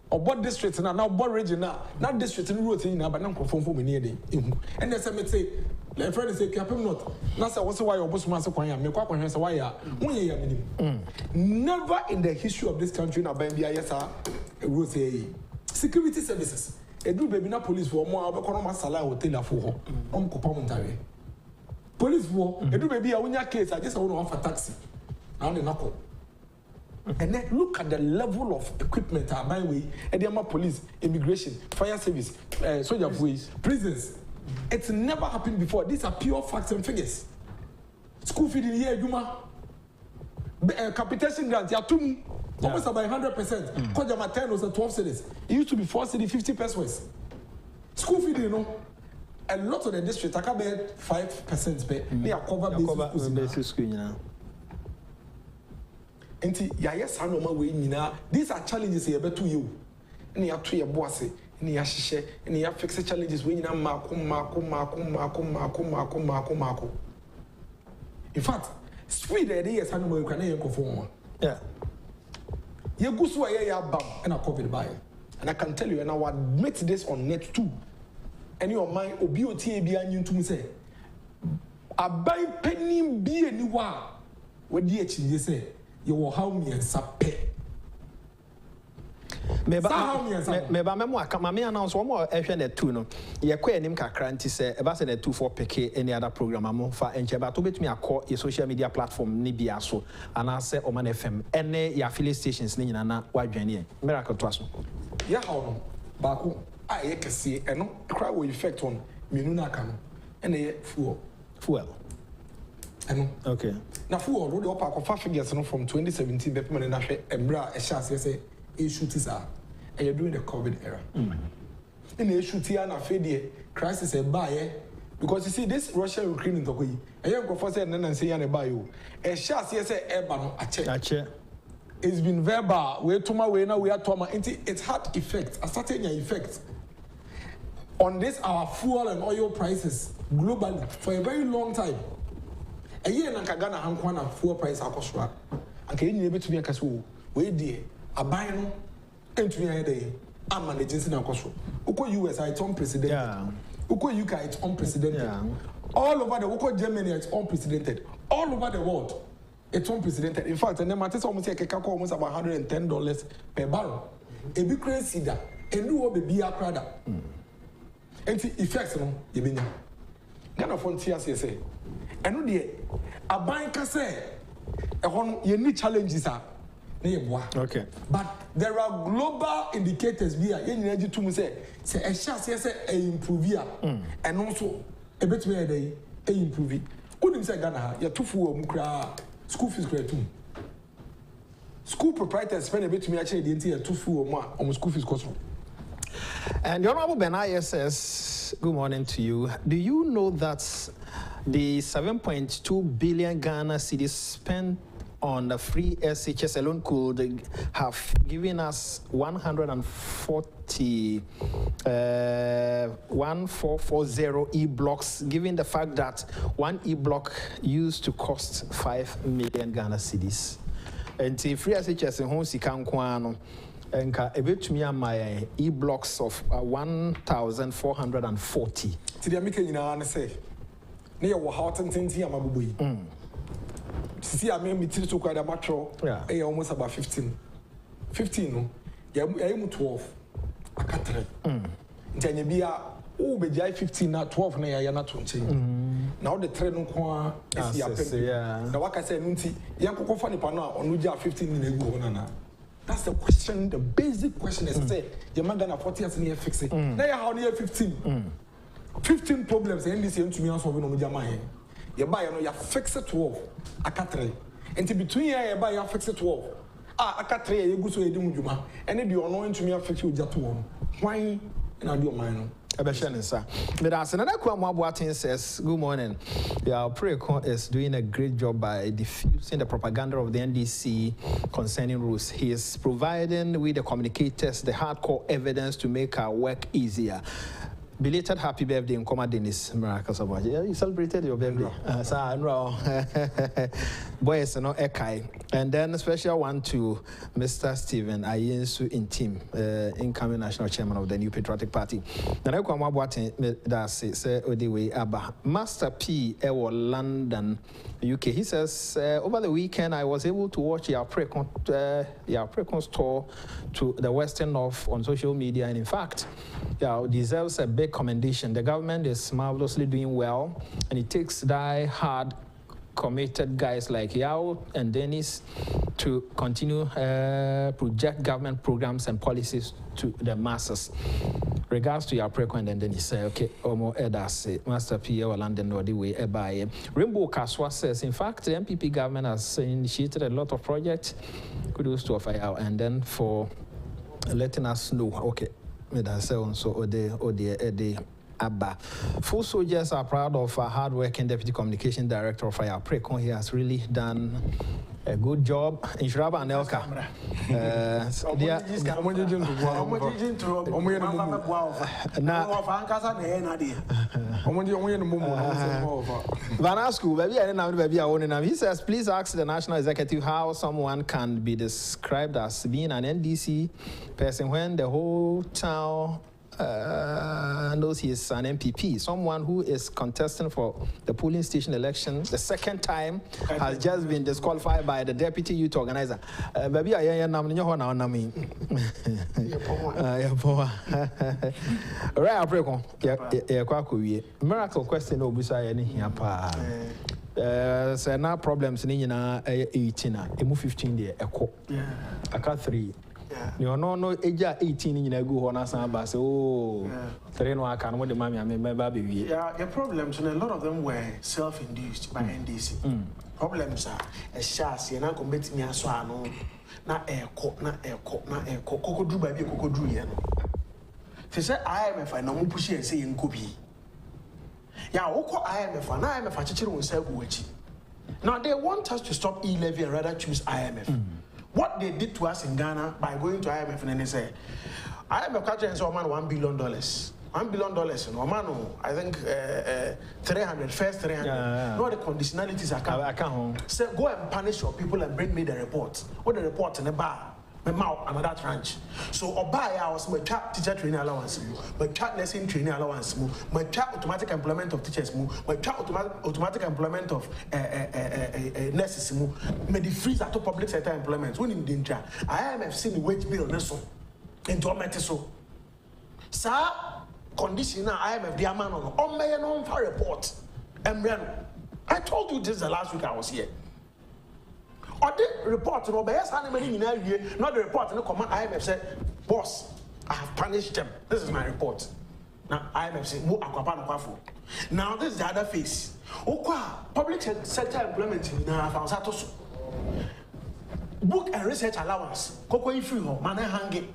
Or what district now what region now not district in road now but now confirm for me near them and then some say like friend say captain not now say what's why your boss man say kwanya me kwa kwanya say why ya minimum never in the history of this country na ban bia yes road say security services edu baby na police for mo abekọ no masala hotel afo ho om ko pam ntare police for edu baby a wonya case I just want to offer taxi now they knock. And then look at the level of equipment by way, Ediama police, immigration, fire service, soldier police, prisons. It's never happened before. These are pure facts and figures. School feeding here, Juma. Capitation grant, almost about 100%. Kojama 10 was 12 cities. It used to be 4 cities, 50 pesos. School feeding, you know. A lot of the districts, I can bet 5% pay. They are covered basic school, you know. Enti ya yes ano ma we nyina these are challenges here beto you na ya to ye boase na ya hihye na ya fix challenges we nyina mako in fact speed there yes ano ma we kana ye nkofo yeah ye gusu aye ya bam na COVID by and I can tell you and I will admit this on net too any of my obi otie bia nyintum say aban panin bi aniwa we di achi say you will how me and sape. Meba memo akama me announce one more ehwe na 2 no. Ye kwa enim kakra nti se eba se na 2 for peke any other program amo fa enche ba to betumi akọ your social media platform ni bia so anase Oman FM ene ya affiliate stations ni nyina na wadwane ye. Miracle to aso. Ya how no ba ko a ye kese eno kra wo effect on menu na aka no ene ye fuel. Okay. Now, for already up our figures from 2017, the people in Nashe Embra, a chance, say, issues are, and you're doing the COVID era. And the issue Tiana Fede crisis a buyer because you see this Russian Ukraine to go. A young professor and say, and buy you. A chance, yes, a ban, a check. It's been verbal, we're to my way now, we are to my it's had effect, a certain effect on this our fuel and oil prices globally for a very long time. A year na Ghana hankwana fuel price akoswa anka yenye betumi akaso we die aban no entumi ayede am managing na akoswa uko US it's unprecedented uko UK it's unprecedented all over the uko Germany it's unprecedented all over the world It's unprecedented. In fact, and then Mattis almost like a almost about $110 per barrel. A big crazy that and do what be a crowd. And the effects no you been Ghana frontier say and no a bank say you need challenges are okay, but there are global indicators here you need to say a chance say improve here and also a bit where they improve it couldn't say Ghana you too full school fees great too school proprietors spend a bit to me actually the entire too full on school fees cost. And the Honorable Benaya says, good morning to you. Do you know that the 7.2 billion Ghana cedis spent on the free SHS alone could have given us 1440 e-blocks, given the fact that one e-block used to cost 5 million Ghana cedis. And the free SHS in home sikankwano. And a bit me my e-blocks of 1,440. Today I'm making you say, near what and tinty am a booby. See, I mean, me to quite a metro, almost about 15. 15, no, yeah, 12. I can't tell. Then you be a 15 now 12 na ya na 20. Now the trend no kwa is ya pen. Now what I say nti, yanko ko fa ni pa no onu ja 15 na egu ho na. That's the question, the basic question is say, your man gonna 40 years near fix it. Now you how near 15. 15 problems and this to me also no jama here. You buy you fix it 12. Akatre. And between you buy you fix it 12. Akatre you go so you do juma. And if you are not to me fix you just one. Why na do mine? But as another Kwamwabuatin says, good morning. Yeah, Preko is doing a great job by diffusing the propaganda of the NDC concerning rules. He is providing with the communicators the hardcore evidence to make our work easier. Belated happy birthday in Koma Dennis Miracles about you celebrated your birthday. Boys, no Ekai. And then a special one to Mr. Stephen Ayensu in team, incoming national chairman of the New Patriotic Party. Then I come about that say Odiwe Abba. Master P Ewo London, UK. He says over the weekend I was able to watch your Preko tour to the Western North on social media, and in fact, deserves a big commendation. The government is marvelously doing well, and it takes die-hard, committed guys like Yao and Dennis to continue project government programs and policies to the masses. Regards to your Preko, and then he say, okay, Omo Edase, Master P. or London or the way by Rainbow Kaswa says, in fact, the MPP government has initiated a lot of projects. Kudos to Fire, and then for letting us know, okay. So Abba. Full soldiers are proud of our hard-working Deputy Communication Director of our Preko. He has really done a good job in Shraba and Elka. He says, please ask the National Executive how someone can be described as being an NDC person when the whole town knows he is an MPP. Someone who is contesting for the polling station election the second time has just been disqualified by the deputy youth organizer. Baby, I am Right, miracle question Obusa any here. Say now problems in 18 emu 15 there echo. Aka 3. You know, age 18 in a go on us and say, oh, Tereno, I can't want the mammy and my baby. Yeah, your problems, and a lot of them were self-induced by NDC. Problems are a chassis, and I commit me as one, not air coat, not air coat, not air coat, cocoa drew by cocoa drew. They said, IMF, I know pushy and saying Kobe. Yeah, Oko IMF, and IMF, I teach you on self. Now they want us to stop e-levy and rather choose IMF. What they did to us in Ghana by going to IMF and they say, IMF catching so man $1 billion. $1 billion, no man, I think 300, first 300. No, the conditionalities are coming. So go and punish your people and bring me the report. What the report in the bar? me mau another tranche. So oba ya was my teacher training allowance mu, my lesson training allowance mu, my automatic employment of teachers mu, my automatic employment of nurses mu, me the freeze at public sector employment. When in danger, IMF seen the wage bill neso into a so. Sir, condition now IMF the man on me no for report. I told you this the last week I was here. Or the report no be yes anybody in here, not the report no command IMF said, boss, I have punished them. This is my report. Now IMF say mo akwapa no kwafo. Now this is the other face. Okwa public sector employment na fansato so. Book and research allowance. Koko ifri ho man hangi.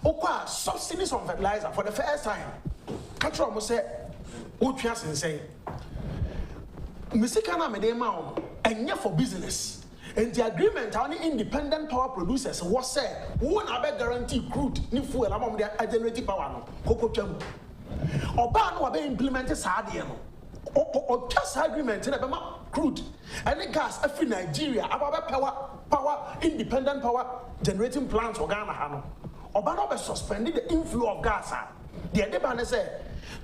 Okwa subsidies on fertilizer for the first time. Catch up mo say otwa sensei. Misika na me dey ma on enye for business. And the agreement on the independent power producers was said, who will not guarantee crude ni fuel among their generating power no. Koko chemu. Oba no be implemented sadia no. Or just agreement in a crude and the gas every Nigeria about power independent power generating plants for Ghana hano. Oba no be suspended the inflow of gas. The debane say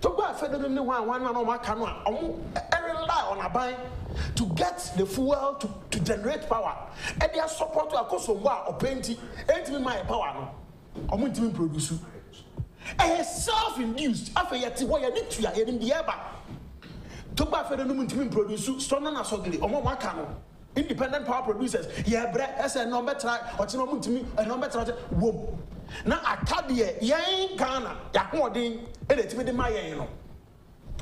to go federal ni one no makano rely on a buy to get the fuel to generate power. And their support to akosomwa or plenty 8 my power no. Omo ntimi produce. Self-induced after yet what you need to ya in the eba. To go federal no ntimi produce so na sogli omo makano. Independent power producers yeah bre as a number try or chino ntimi a number try wom. Na akadie yen Ghana ya hoden e dey timi de mayen no.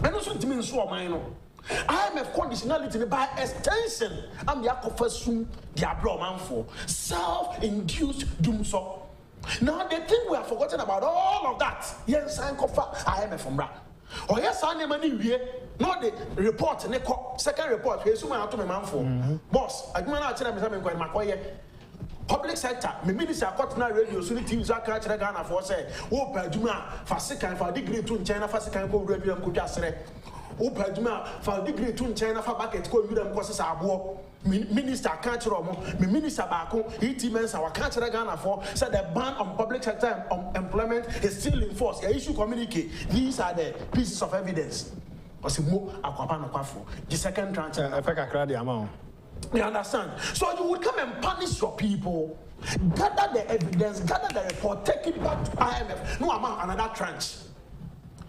Eno so ntimi nso o man no. IMF conditionality by extension am yakofasum the abroman for self-induced doom so. Now they think we have forgotten about all of that. Yes, sign kofa IMF from bra. Or yes, I never knew here. Not the report, second report. We assume I have to be man for. Boss, I do not tell me going my public sector, me minister got na radio so the TV so catch the Ghana for say, oh, Pajuma, for second for degree to China, for second go radio and could just say. Oh, Pajuma, for degree to China, for bucket go you them causes our war. Minister catch me minister Bako, 80 men our catch the Ghana for said the ban on public sector employment is still in force. The issue communicate. These are the pieces of evidence. The second tranche. You understand? So you would come and punish your people, gather the evidence, gather the report, take it back to IMF. No amount another tranche.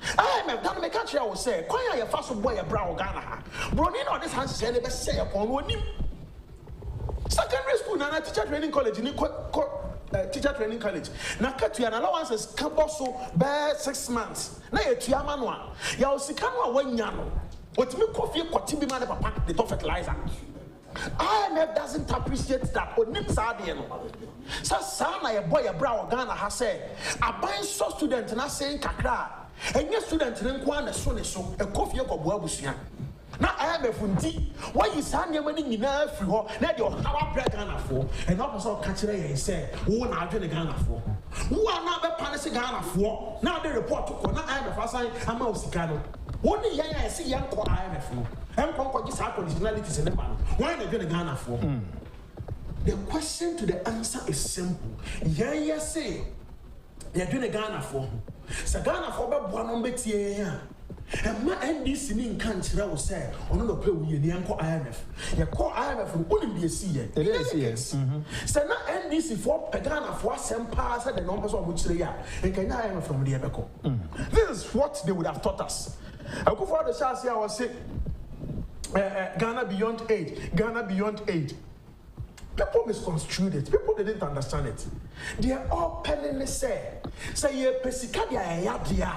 IMF don't make country I will say, why are you first boy a brown Ghana? Brony on this hands say say upon one. Secondary school na teacher training college ni teacher training college. Na katu an allowances kamboso be 6 months. Na yetua manwa. Ya osika no wanya no. Otimi coffee kwati bi ma de papa the fertilizer. IMF doesn't appreciate that. Onim saade no. Sa na ye boy a bra Ghana ha say aban so student na saying kakra. Enye student ne nko na so ne so e coffee ko bo abusua. Na IMF nti why is san yema ni nyina afri ho na de ohawa bread Ghana for and no person ka kire yen say wo na adwe ne Ghana for. Wo na be panish Ghana for na the report ko na IMF asan ama osika no. Wo ni yen ya se yen ko IMF no. Enko gi sa conditionalities in the man. Why na adwe ne Ghana for? The question to the answer is simple. Yen ya say ye adwe ne Ghana for. Sa Ghana for be boa no betie ya. And my NDC in country will say, on the play with the uncle IMF. You call IMF wouldn't be a CA. It is, yes. So now NDC for Pagana for some pass the numbers of which they are. And can IMF from the Agyapong. This is what they would have taught us. Akufo-Addo Chelsea was say Ghana beyond aid, Ghana beyond aid. People misconstrued it. People didn't understand it. They are all penning say ye pesikadia yadia.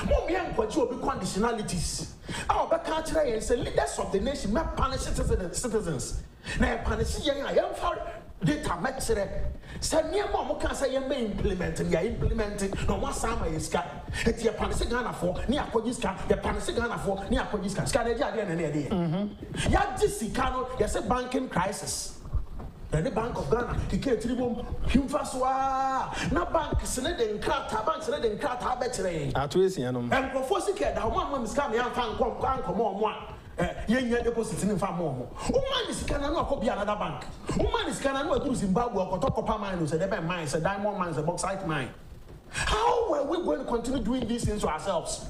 Mom young what you be conditionalities. Our back say leaders of the nation may punish citizens. Now punish young I am for data metre. Say near mom can say you may implement and you implementing no one summer is cat. It's your punish Ghana for near Kojiska, your punish Ghana for near Kojiska. Scadia and idea. Yadisi cano, yes, a banking crisis. The Bank of Ghana, the K3 Himfaswa, no bank, Senate Crata, bank, Senate Crata, better. And for 4 seconds, how one is coming out and come on one. Yen deposit in farm. Woman is can not copy another bank. Woman is can not do Zimbabwe or copper mines, a debit mines, a diamond mines, a bauxite mine. How are we going to continue doing these things to ourselves?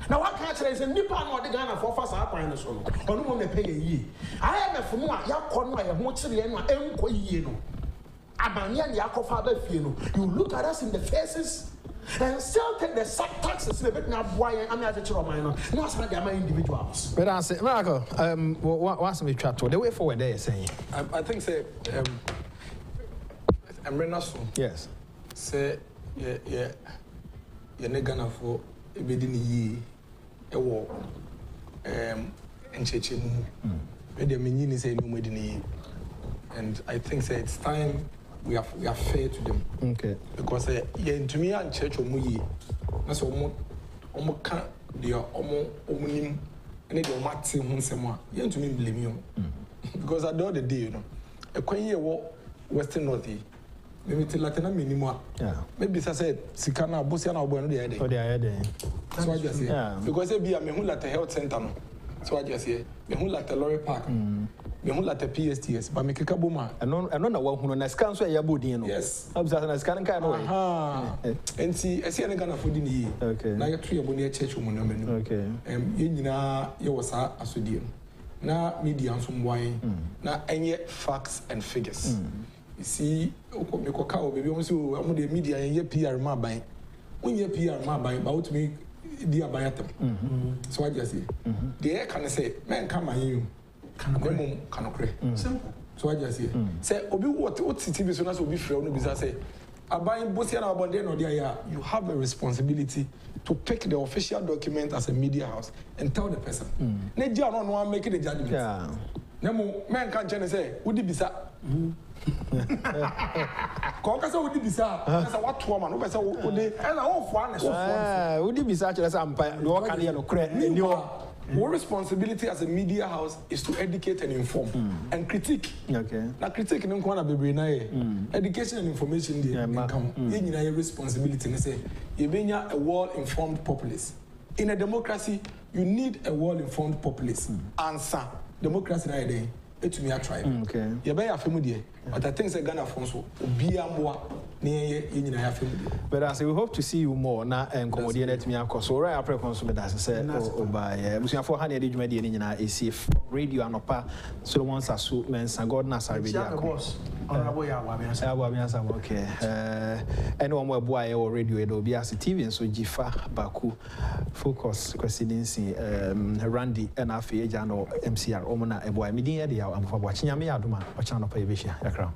Now, what can't say is a Nippon or the Ghana for fast up on the solo, or no one may pay a year. I am a from one, Yakon, my mochi, and my own yeno. Abanian Yakofa, you look at us in the faces and still take the sub taxes, but now why I'm not a child minor, not some of my individuals. But I say, Marco, what's me chat to the way forward there saying? I think, say, I'm Renaso. Yes. Say, yeah, Ghana for a bit in a year, a war, and Chechin, where the meaning is a no more than a year. And I think, say, it's time we are fair to them. Okay. Because, to me, and church or muyi, that's almost can't, they are almost omunim, and they are matching one somewhere. You to me, blame you. Because at the other day, you know, a queen year walk Western North. Maybe till Latin minimum. Yeah. Maybe I said, Sikana, Bosiana, Bueno, the other. Oh, the other. So I just say, because they be a mehula at the health center. So I just say, mehula at the Lorry Park, mehula at the PSTS, but make a kabuma. I don't know what who scan so ya body. Yes. Observe and scan kind of way. And see, I see any kind of food in the year. Okay. Now you're 3 abonnee church woman. Okay. You was a sudium. Now media and some wine. Now any facts and figures. You see, me cow baby, also I'm the media and ye PR my buy. When ye PR my buy, about me, dear buy them. So I just say, the air can say, man, come on, you cannot create. Simple. So I just say, Obi, what city business will be free on the business? Say, I buy Bosiana Abandon or the you have a responsibility to pick the official document as a media house and tell the person. Neja don't want to make it a judgment. Yeah. No man can't say, would it be that? Kọ́kásá wò di bisa kọ́kásá wà tó ọmọ n'o bẹ sẹ wò de ẹnna wò fọ àná so fọ. Wò di bisa kyerẹ sẹ ampa ní wọ́n kàn yẹn no kúrẹ́ ní wọ́n. Our responsibility as a media house is to educate and inform and critique. Okay. Na critique ni nkwa na bebree na ye. Education and information dey come. Yẹn nyina yẹ responsibility ni sẹ yẹ bẹ nya a well-informed populace. In a democracy, you need a well-informed populace. Answer democracy na yẹ dẹ. Etumi a try. Okay. You better have family, but I think say Ghana Fonso obi amwa ne nyina ya family. But I say we hope to see you more na enkomodie na etumi akọ. So right after consume that say oba busuafo ha na de dwuma de nyina esif radio anopa so once aso mensa God na sarbe dia akọ. Honorable ya wa biansa. Okay. Any one more boy or radio edo bi as TV so Jifa Baku Focus Presidency Randy and afi eja no MCR omona e boy me din e de I'm for watching me aduma o channel pa yebehia yakra